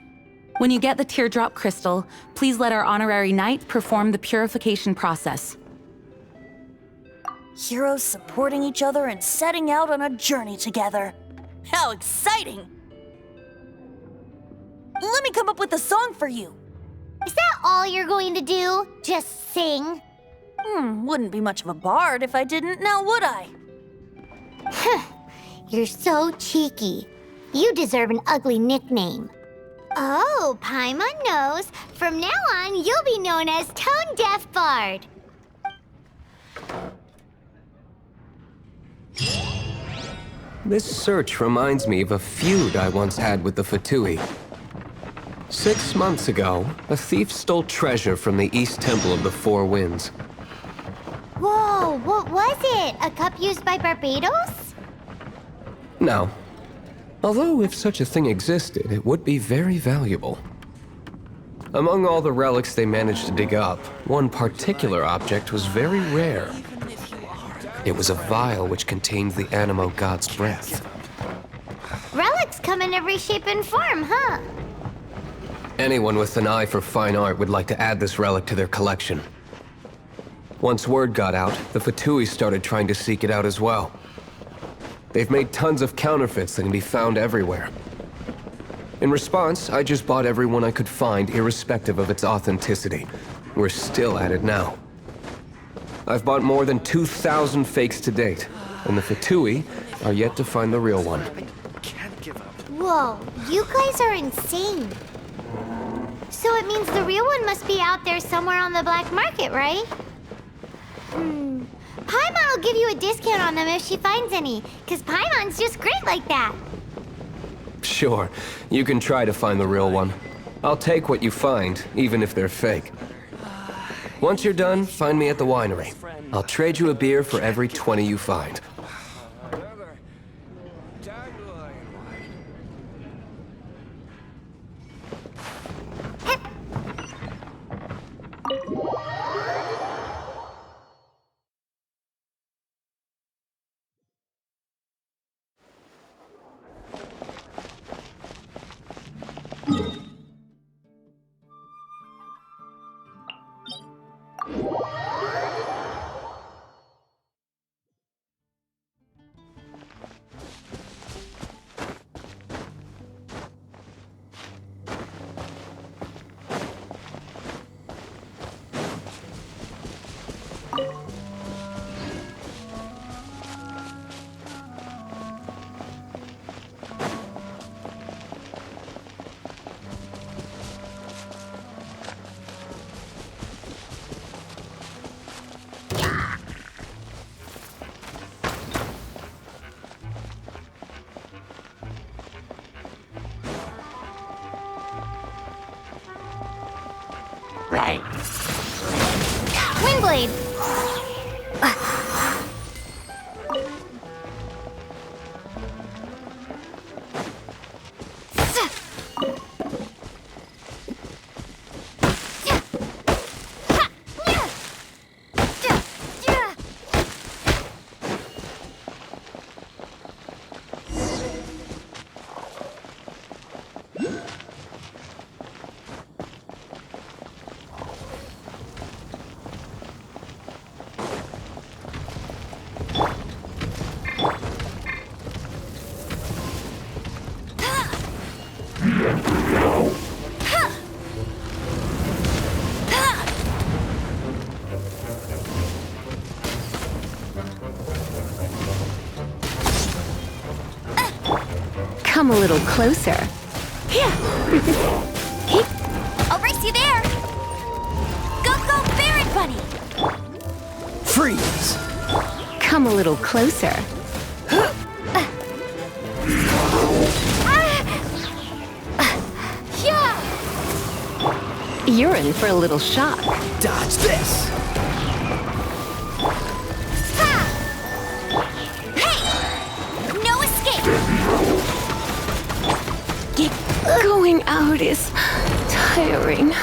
When you get the teardrop crystal, please let our honorary knight perform the purification process. Heroes supporting each other and setting out on a journey together. How exciting! Let me come up with a song for you. Is that all you're going to do? Just sing? Wouldn't be much of a bard if I didn't, now would I? You're so cheeky. You deserve an ugly nickname. Oh, Paimon knows. From now on, you'll be known as Tone Deaf Bard. This search reminds me of a feud I once had with the Fatui. 6 months ago, a thief stole treasure from the East Temple of the Four Winds. Whoa, what was it? A cup used by Barbados? No. Although if such a thing existed, it would be very valuable. Among all the relics they managed to dig up, one particular object was very rare. It was a vial which contained the Animo God's breath. Relics come in every shape and form, huh? Anyone with an eye for fine art would like to add this relic to their collection. Once word got out, the Fatui started trying to seek it out as well. They've made tons of counterfeits that can be found everywhere. In response, I just bought every one I could find, irrespective of its authenticity. We're still at it now. I've bought more than 2,000 fakes to date, and the Fatui are yet to find the real one. Whoa, you guys are insane. So it means the real one must be out there somewhere on the black market, right? Paimon will give you a discount on them if she finds any, because Paimon's just great like that. Sure, you can try to find the real one. I'll take what you find, even if they're fake. Once you're done, find me at the winery. I'll trade you a beer for every 20 you find. Windblade! Come a little closer. I'll race you there! Go, go, Baron Bunny! Freeze! Come a little closer. You're in for a little shock. Dodge this! No escape! Going out is tiring.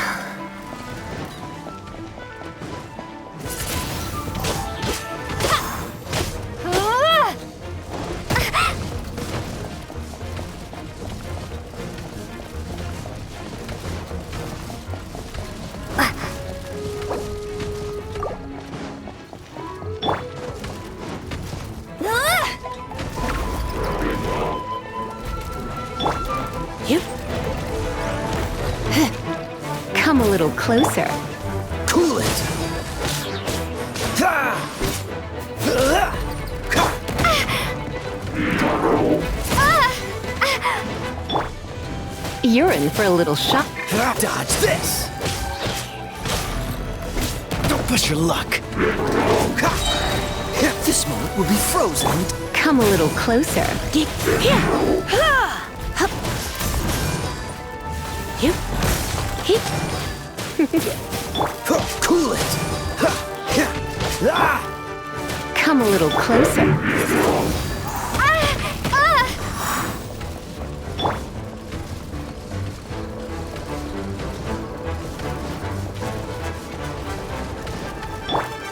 Come a little closer. Cool it! You're in for a little shock. Dodge this! Don't push your luck. This moment will be frozen. Come a little closer. Cool it! Come a little closer.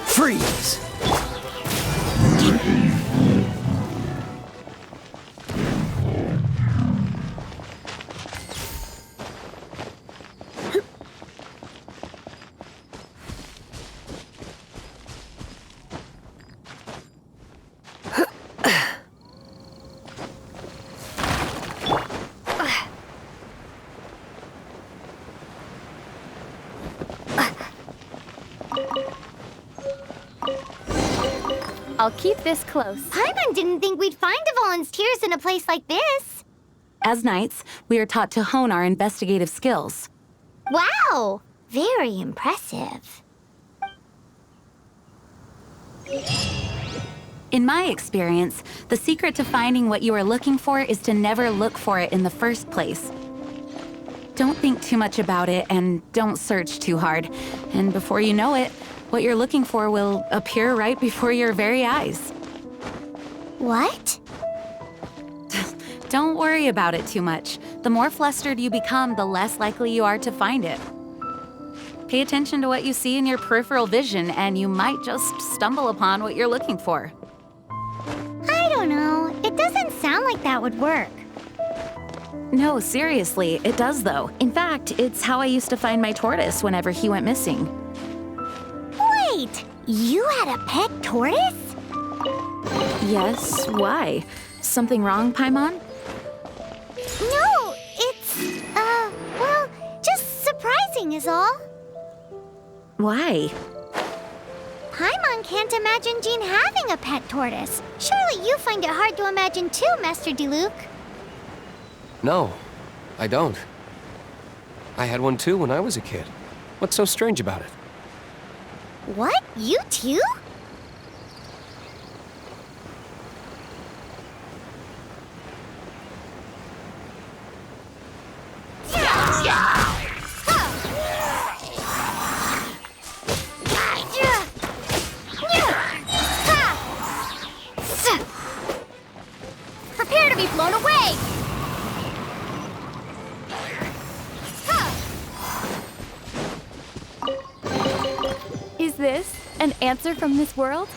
Freeze! I'll keep this close. Paimon didn't think we'd find Devolin's tears in a place like this. As knights, we are taught to hone our investigative skills. Wow! Very impressive. In my experience, the secret to finding what you are looking for is to never look for it in the first place. Don't think too much about it and don't search too hard. And before you know it, what you're looking for will appear right before your very eyes. What? Don't worry about it too much. The more flustered you become, the less likely you are to find it. Pay attention to what you see in your peripheral vision, and you might just stumble upon what you're looking for. I don't know. It doesn't sound like that would work. No, seriously, it does though. In fact, it's how I used to find my tortoise whenever he went missing. Wait! You had a pet tortoise? Yes, why? Something wrong, Paimon? No, it's, well, just surprising is all. Why? Paimon can't imagine Jean having a pet tortoise. Surely you find it hard to imagine too, Master Diluc. No, I don't. I had one too when I was a kid. What's so strange about it? What? You too? An answer from this world?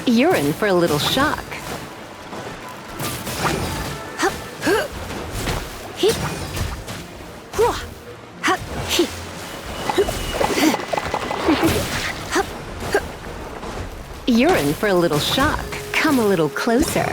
You're in for a little shock. You're in for a little shock. Come a little closer.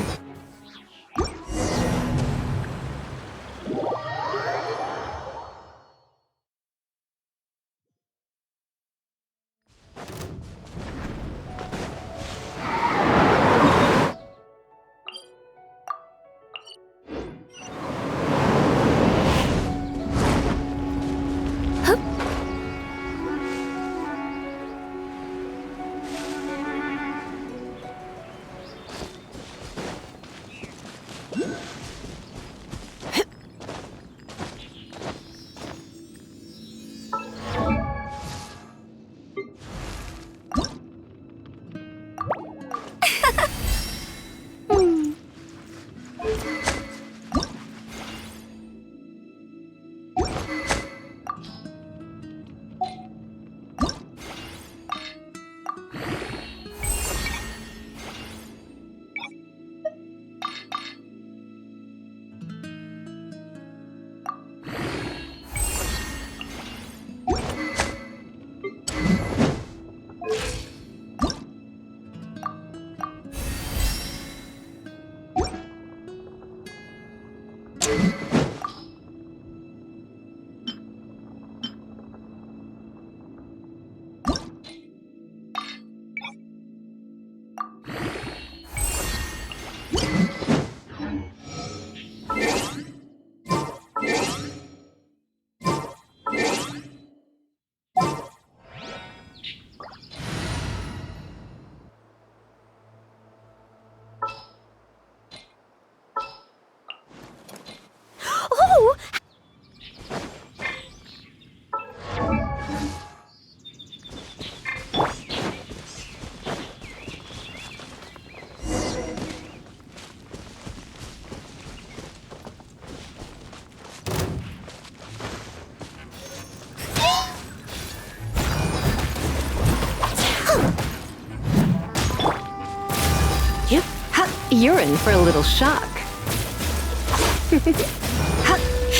You're in for a little shock.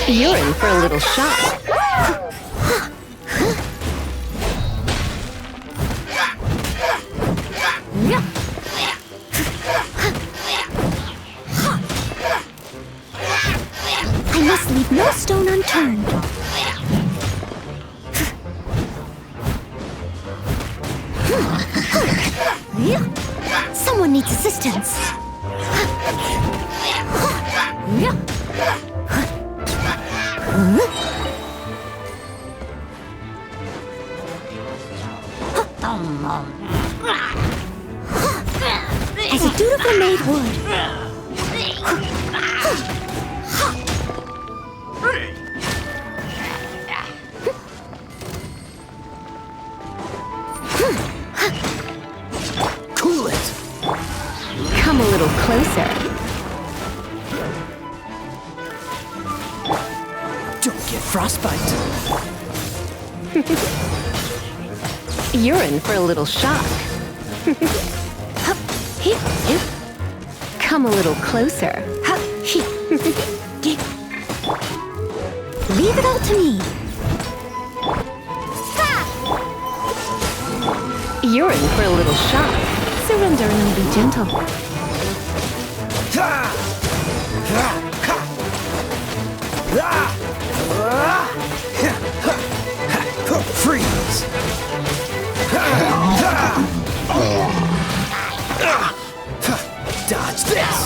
You're in for a little shock. I must leave no stone unturned. resistance. As a dutiful maid would. Cool it! Come a little closer. Don't get frostbite. You're in for a little shock. Come a little closer. Leave it all to me. You're in for a little shock. Surrender and be gentle. Freeze! Dodge this!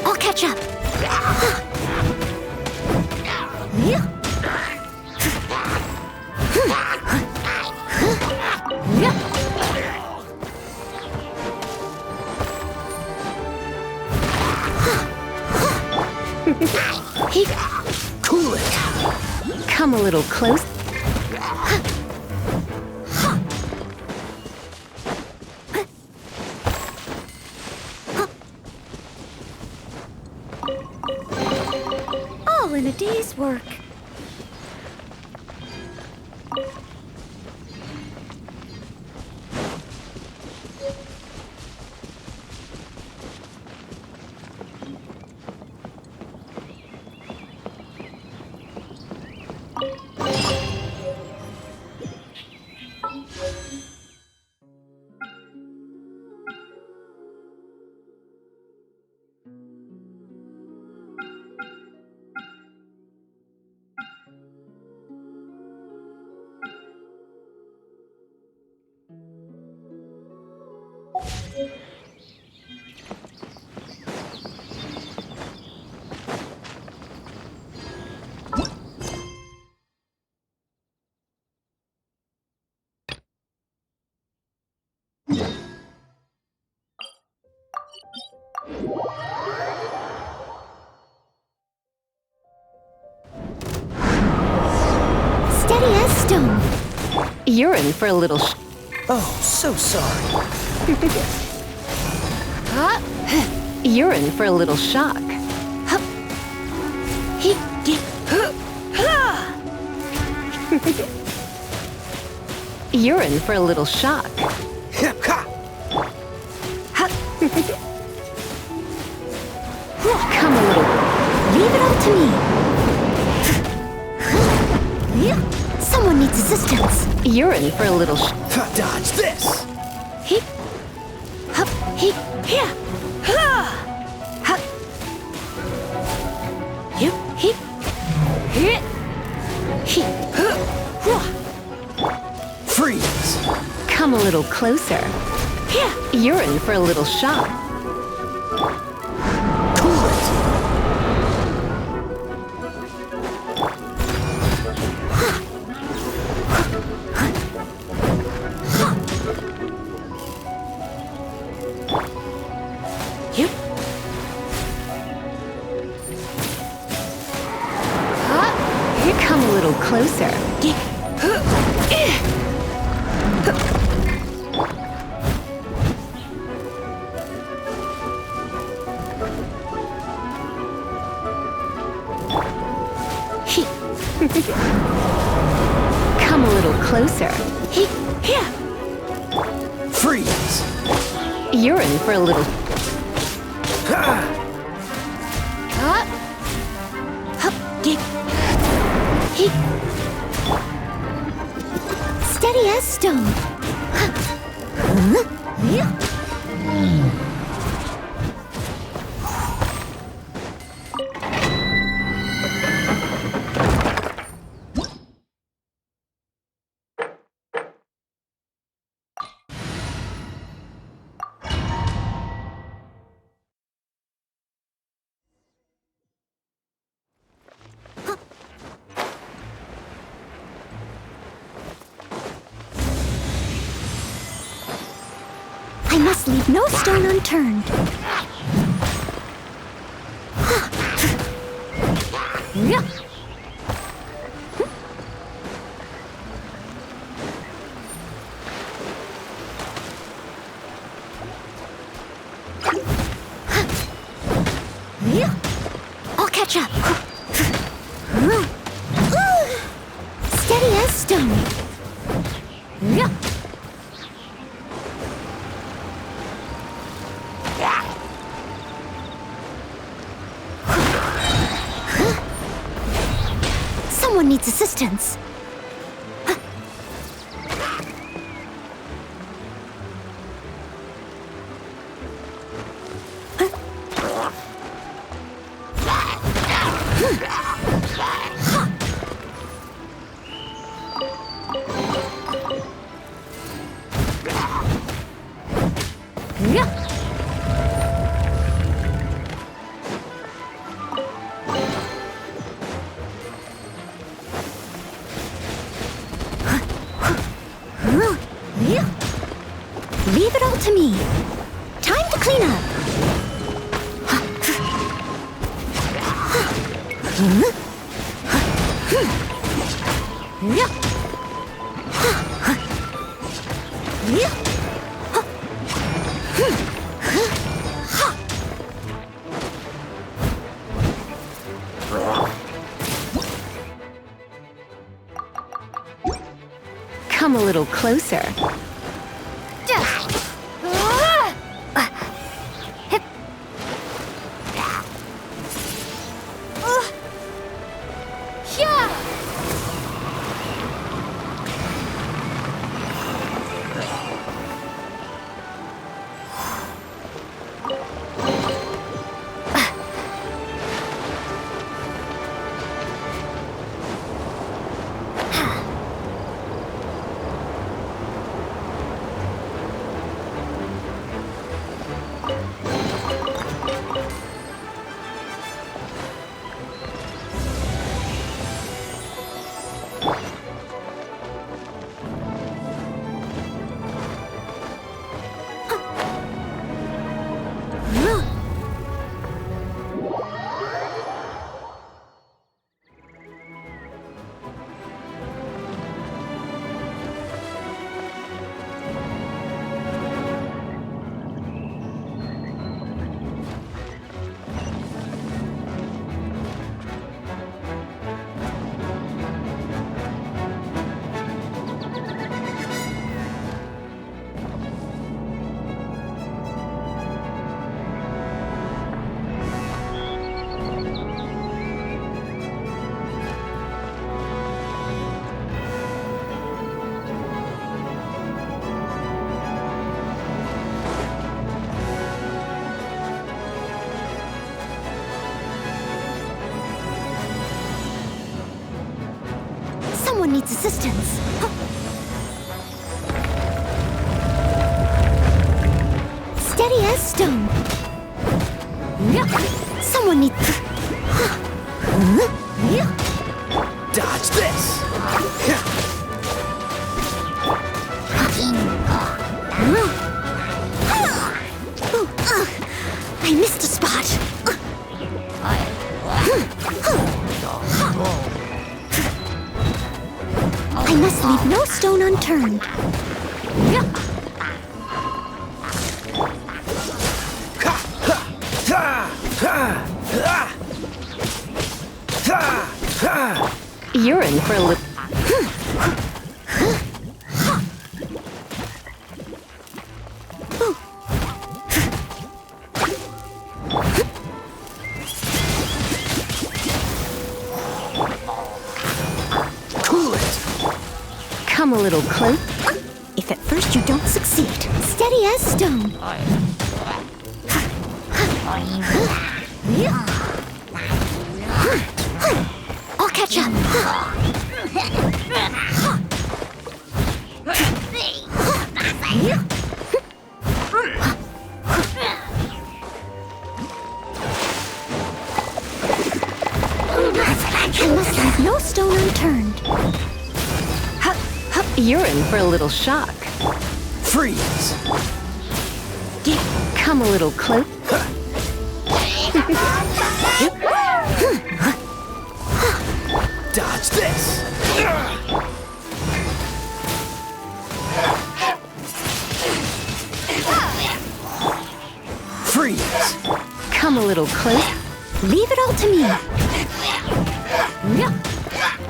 I'll catch up. Cool it! Come a little close. All in a day's work. Steady as stone. You're in for a little Oh, so sorry. You're in for a little shock. You're in for a little shock. Come a little. Leave it all to me. Someone needs assistance. You're in for a little Dodge this! Freeze! Come a little closer. You're in for a little shock. Cool it! Come a little closer. Come a little closer. Freeze! You're in for a little. Steady as stone. must leave no stone unturned. I'll catch up. Steady as stone. Someone needs assistance. Leave it all to me. Time to clean up. Come a little closer. Someone needs assistance. Steady as stone. Someone needs... Dodge this! I missed a spot. I must leave no stone unturned. You're in for a little... Come a little close. If at first you don't succeed, steady as stone. I'll catch up. I must leave no stone unturned. You're in for a little shock. Freeze! Come a little close. Dodge this! Freeze! Come a little close. Leave it all to me.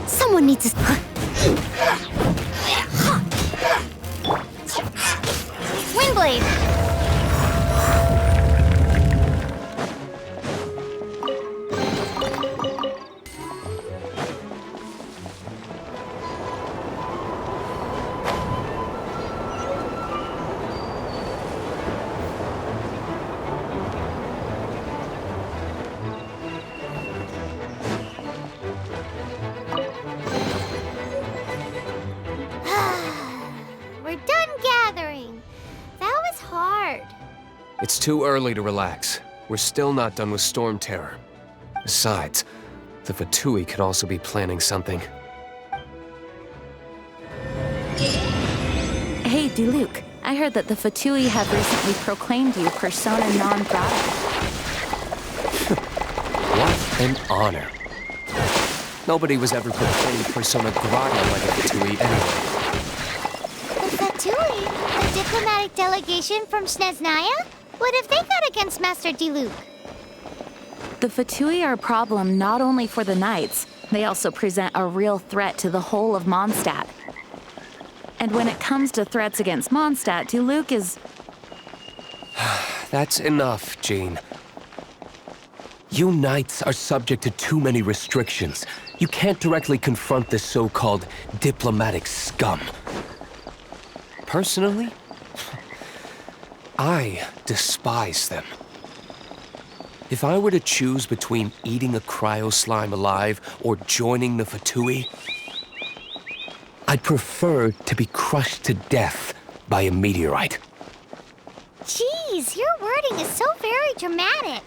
Someone needs to... Windblade! We're done gathering. That was hard. It's too early to relax. We're still not done with Storm Terror. Besides, the Fatui could also be planning something. Hey, Diluc. I heard that the Fatui have recently proclaimed you persona non grata. What an honor. Nobody was ever proclaimed persona grata like a Fatui anyway. The Fatui? The diplomatic delegation from Snezhnaya? What have they got against Master Diluc? The Fatui are a problem not only for the Knights, they also present a real threat to the whole of Mondstadt. And when it comes to threats against Mondstadt, Diluc is... That's enough, Jean. You Knights are subject to too many restrictions. You can't directly confront this so-called diplomatic scum. Personally, I despise them. If I were to choose between eating a cryo slime alive or joining the Fatui, I'd prefer to be crushed to death by a meteorite. Jeez, your wording is so very dramatic.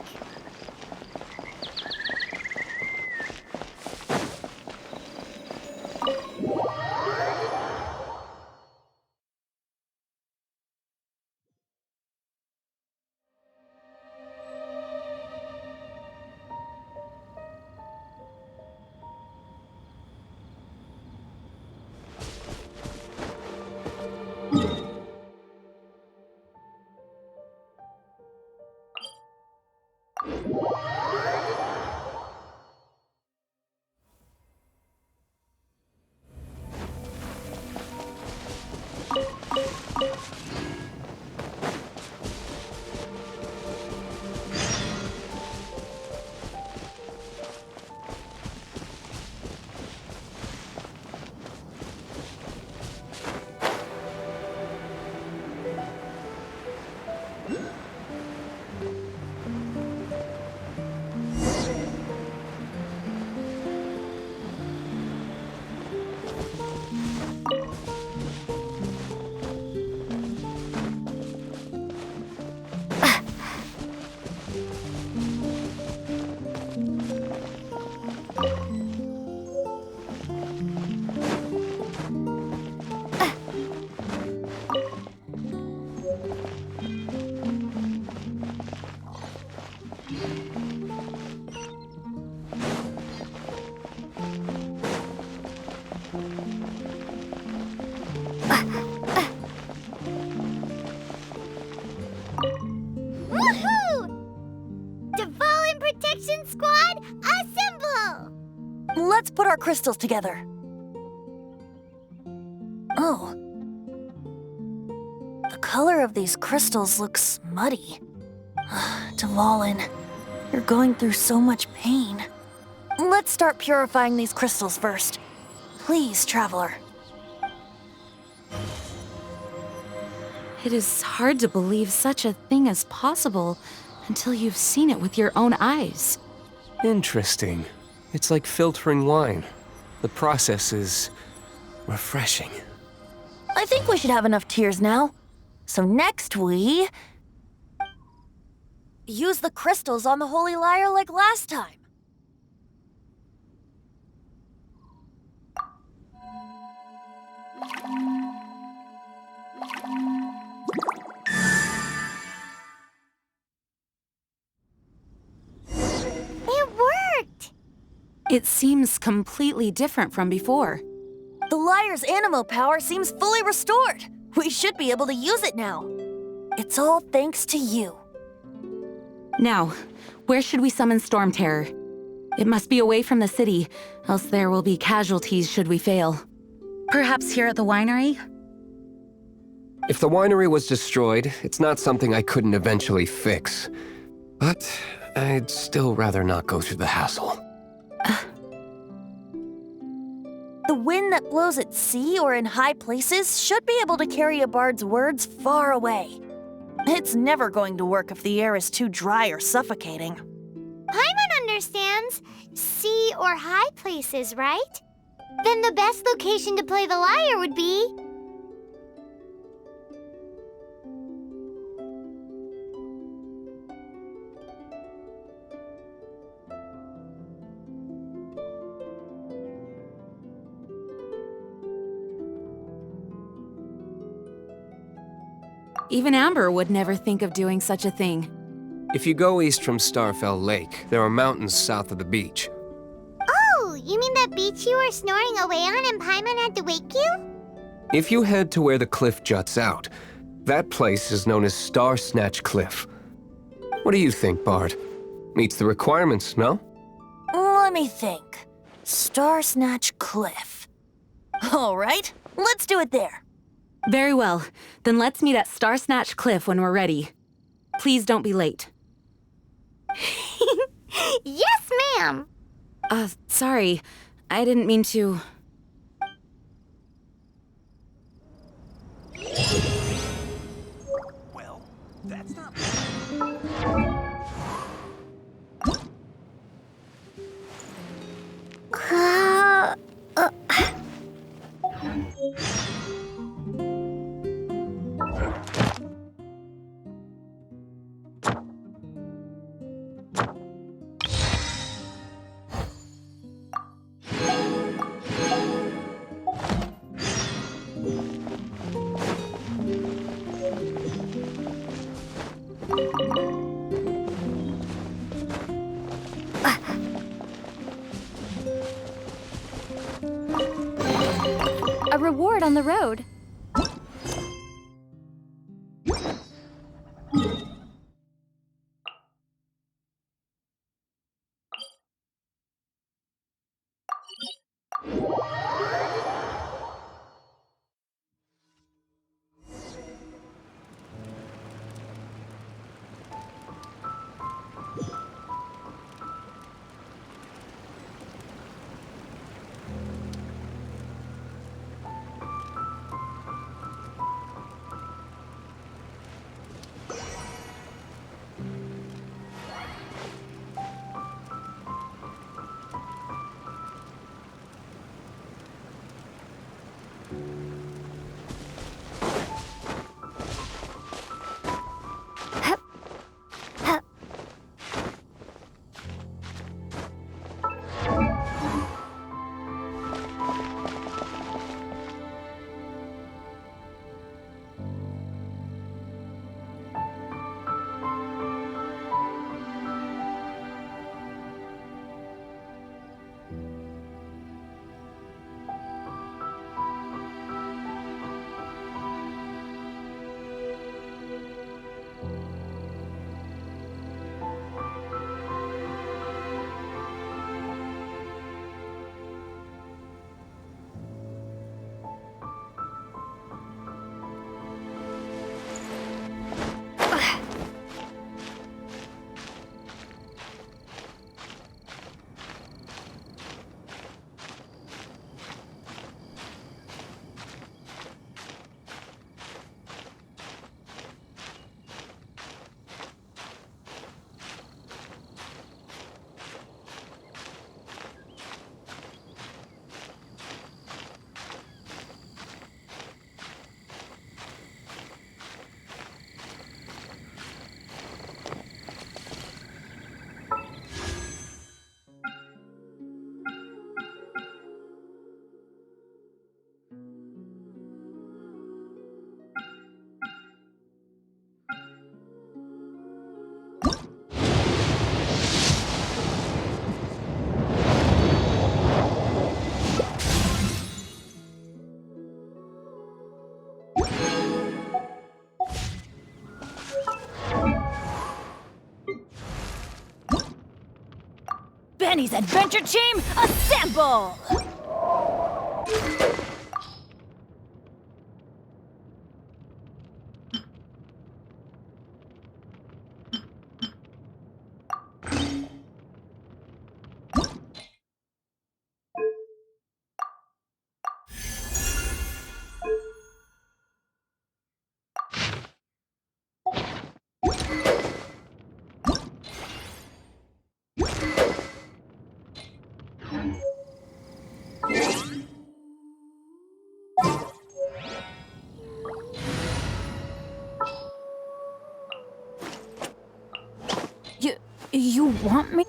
Let's put our crystals together. Oh. The color of these crystals looks muddy. Dvalin, you're going through so much pain. Let's start purifying these crystals first. Please, Traveler. It is hard to believe such a thing is possible until you've seen it with your own eyes. Interesting. It's like filtering wine. The process is refreshing. I think we should have enough tears now. So next we... use the crystals on the Holy Lyre like last time. It seems completely different from before. The Lyre's animo power seems fully restored. We should be able to use it now. It's all thanks to you. Now, where should we summon Storm Terror? It must be away from the city, else there will be casualties should we fail. Perhaps here at the winery? If the winery was destroyed, it's not something I couldn't eventually fix. But I'd still rather not go through the hassle. The wind that blows at sea or in high places should be able to carry a bard's words far away. It's never going to work if the air is too dry or suffocating. Paimon understands sea or high places, right? Then the best location to play the lyre would be... Even Amber would never think of doing such a thing. If you go east from Starfell Lake, there are mountains south of the beach. Oh, you mean that beach you were snoring away on and Paimon had to wake you? If you head to where the cliff juts out, that place is known as Star Snatch Cliff. What do you think, Bard? Meets the requirements, no? Let me think. Star Snatch Cliff. All right, let's do it there. Very well. Then let's meet at Star Snatch Cliff when we're ready. Please don't be late. Yes, ma'am! Sorry. I didn't mean to... Well, that's not... A reward on the road. Danny's adventure team, assemble! You want me?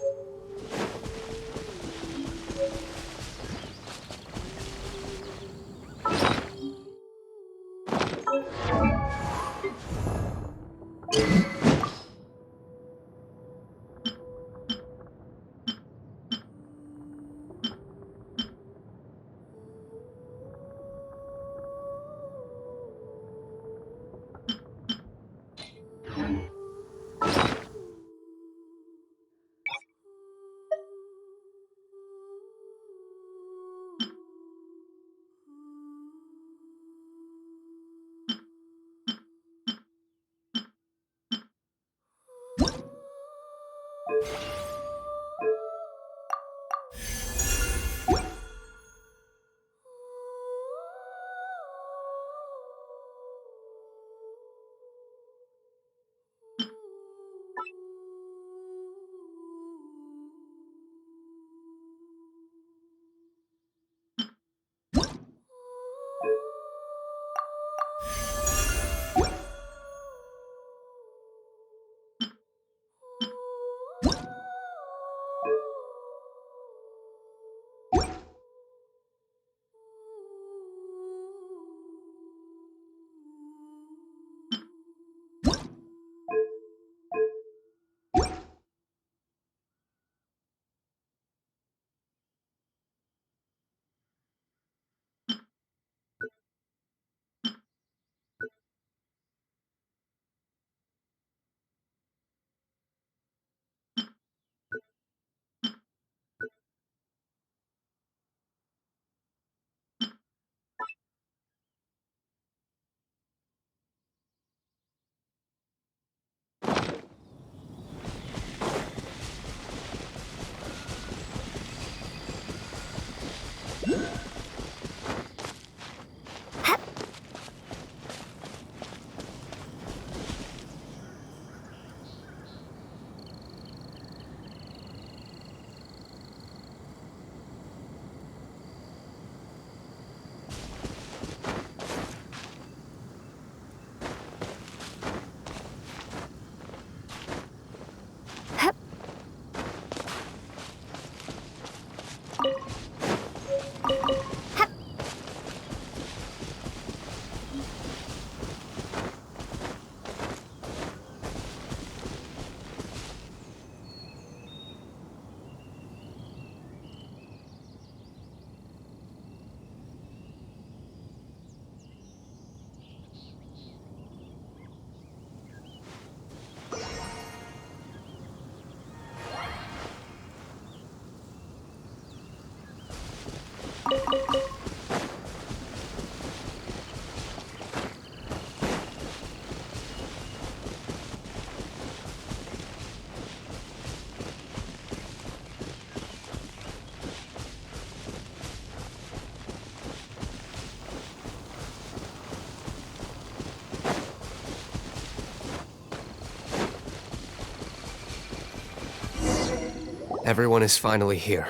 Everyone is finally here.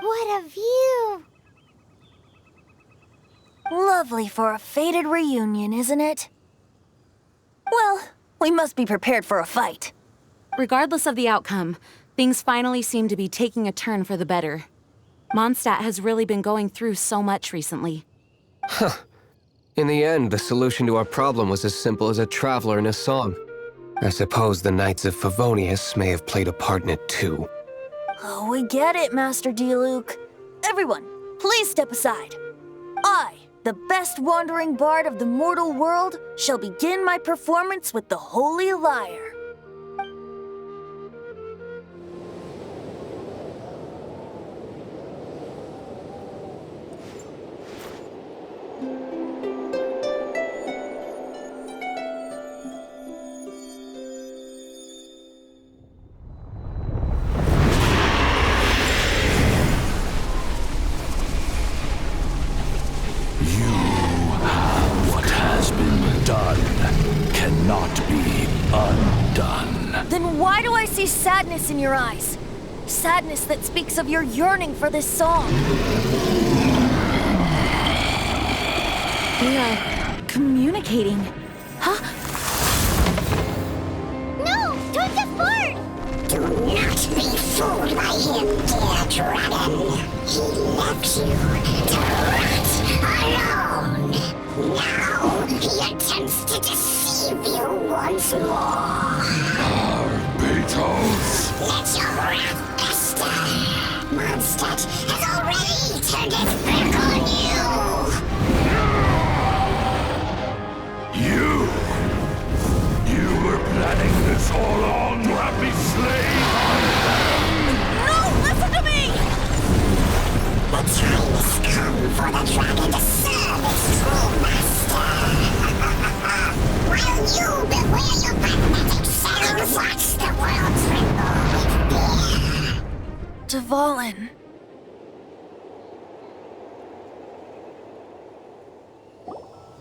What a view! Lovely for a fated reunion, isn't it? Well, we must be prepared for a fight. Regardless of the outcome, things finally seem to be taking a turn for the better. Mondstadt has really been going through so much recently. Huh. In the end, the solution to our problem was as simple as a traveler in a song. I suppose the Knights of Favonius may have played a part in it too. Oh, we get it, Master D-Luke. Everyone, please step aside. I, the best wandering bard of the mortal world, shall begin my performance with the Holy Lyre. be undone. Then why do I see sadness in your eyes? Sadness that speaks of your yearning for this song. We are communicating. Huh? No! Don't get bored! Do not be fooled by him, dear dragon. He left you to rot alone. Now he attempts to deceive you once more. Beatles! Let your wrath fester. Mondstadt has already turned its back on you. You were planning this all along to have me slain by them! No! Listen to me! The time has come for the dragon to serve its true master. While you beware your magnetic cells, watch the world tremble with fear. Dvalin.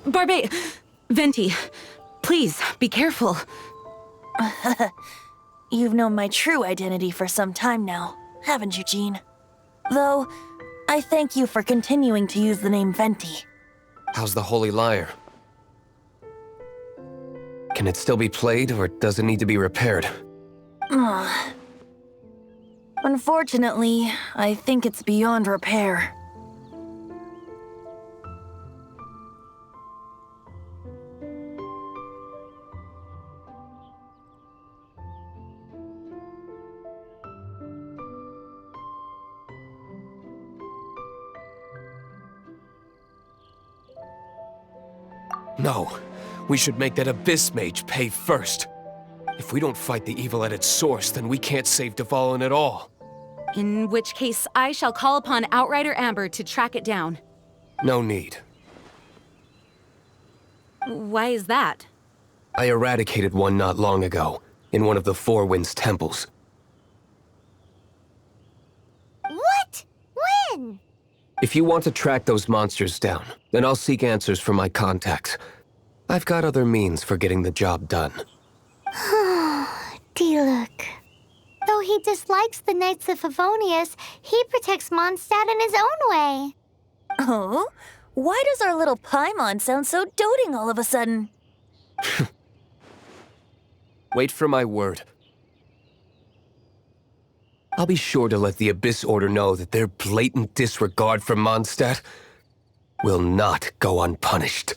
Barbe... Venti, please, be careful. You've known my true identity for some time now, haven't you, Jean? Though, I thank you for continuing to use the name Venti. How's the Holy Lyre? Can it still be played, or does it need to be repaired? Unfortunately, I think it's beyond repair. No, we should make that Abyss Mage pay first. If we don't fight the evil at its source, then we can't save Dvalin at all. In which case, I shall call upon Outrider Amber to track it down. No need. Why is that? I eradicated one not long ago, in one of the Four Winds temples. What? When? If you want to track those monsters down, then I'll seek answers from my contacts. I've got other means for getting the job done. Diluc. Though he dislikes the Knights of Favonius, he protects Mondstadt in his own way. Oh? Why does our little Paimon sound so doting all of a sudden? Wait for my word. I'll be sure to let the Abyss Order know that their blatant disregard for Mondstadt will not go unpunished.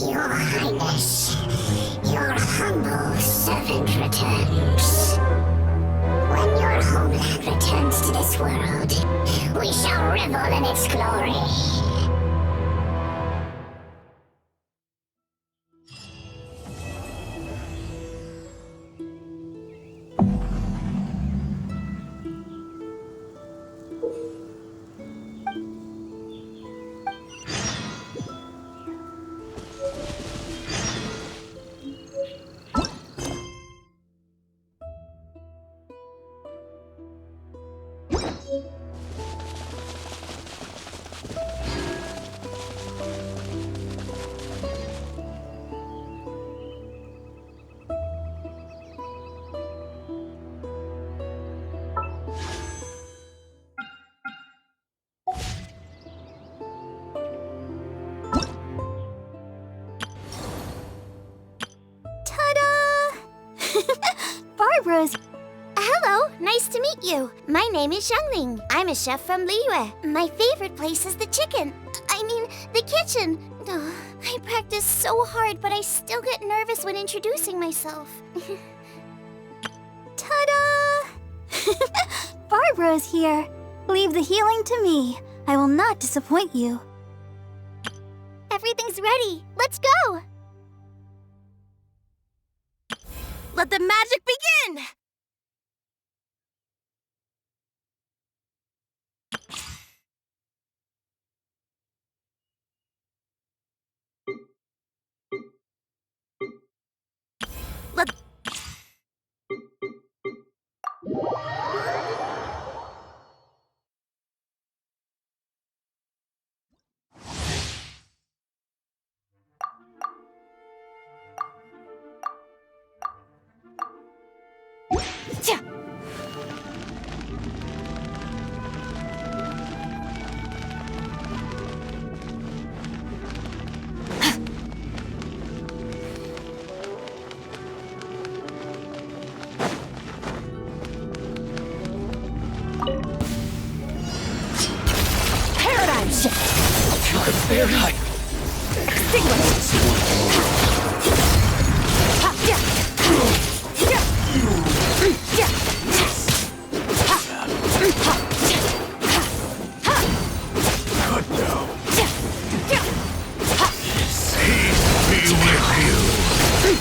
Your Highness, your humble servant returns. When your homeland returns to this world, we shall revel in its glory. Barbara's... Hello, nice to meet you. My name is Xiangling. I'm a chef from Liyue. My favorite place is the the kitchen. Ugh, I practice so hard, but I still get nervous when introducing myself. Ta-da! Barbara's here. Leave the healing to me. I will not disappoint you. Everything's ready. Let's go! Let the magic begin! Name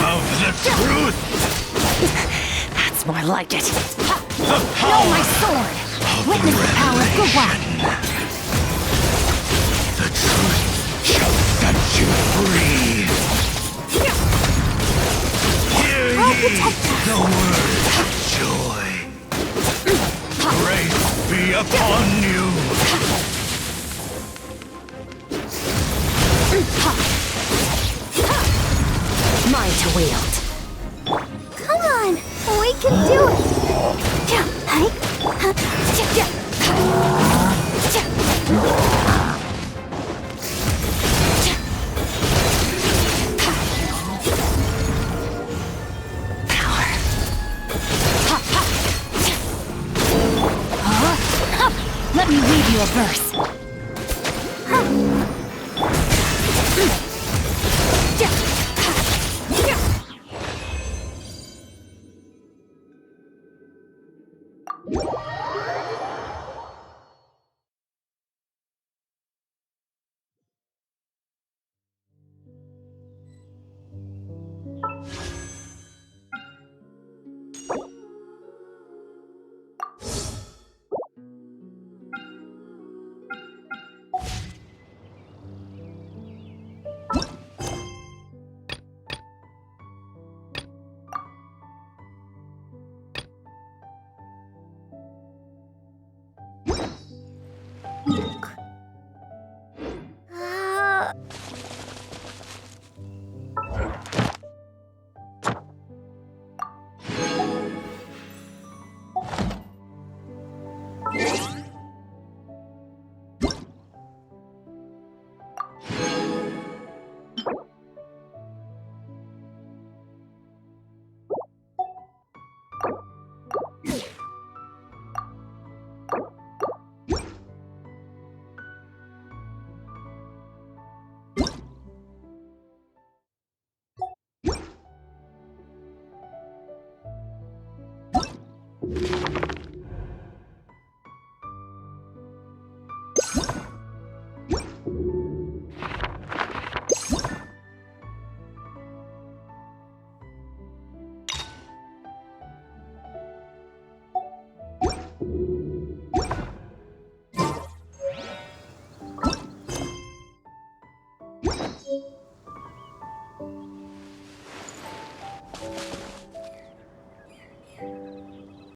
of the truth! That's more like it. Know my sword! Witness the power of Gawak! The truth shall set you free! Hear ye the words of joy! Grace be upon you! Mine to wield. Come on, we can do it. Let me read you a verse.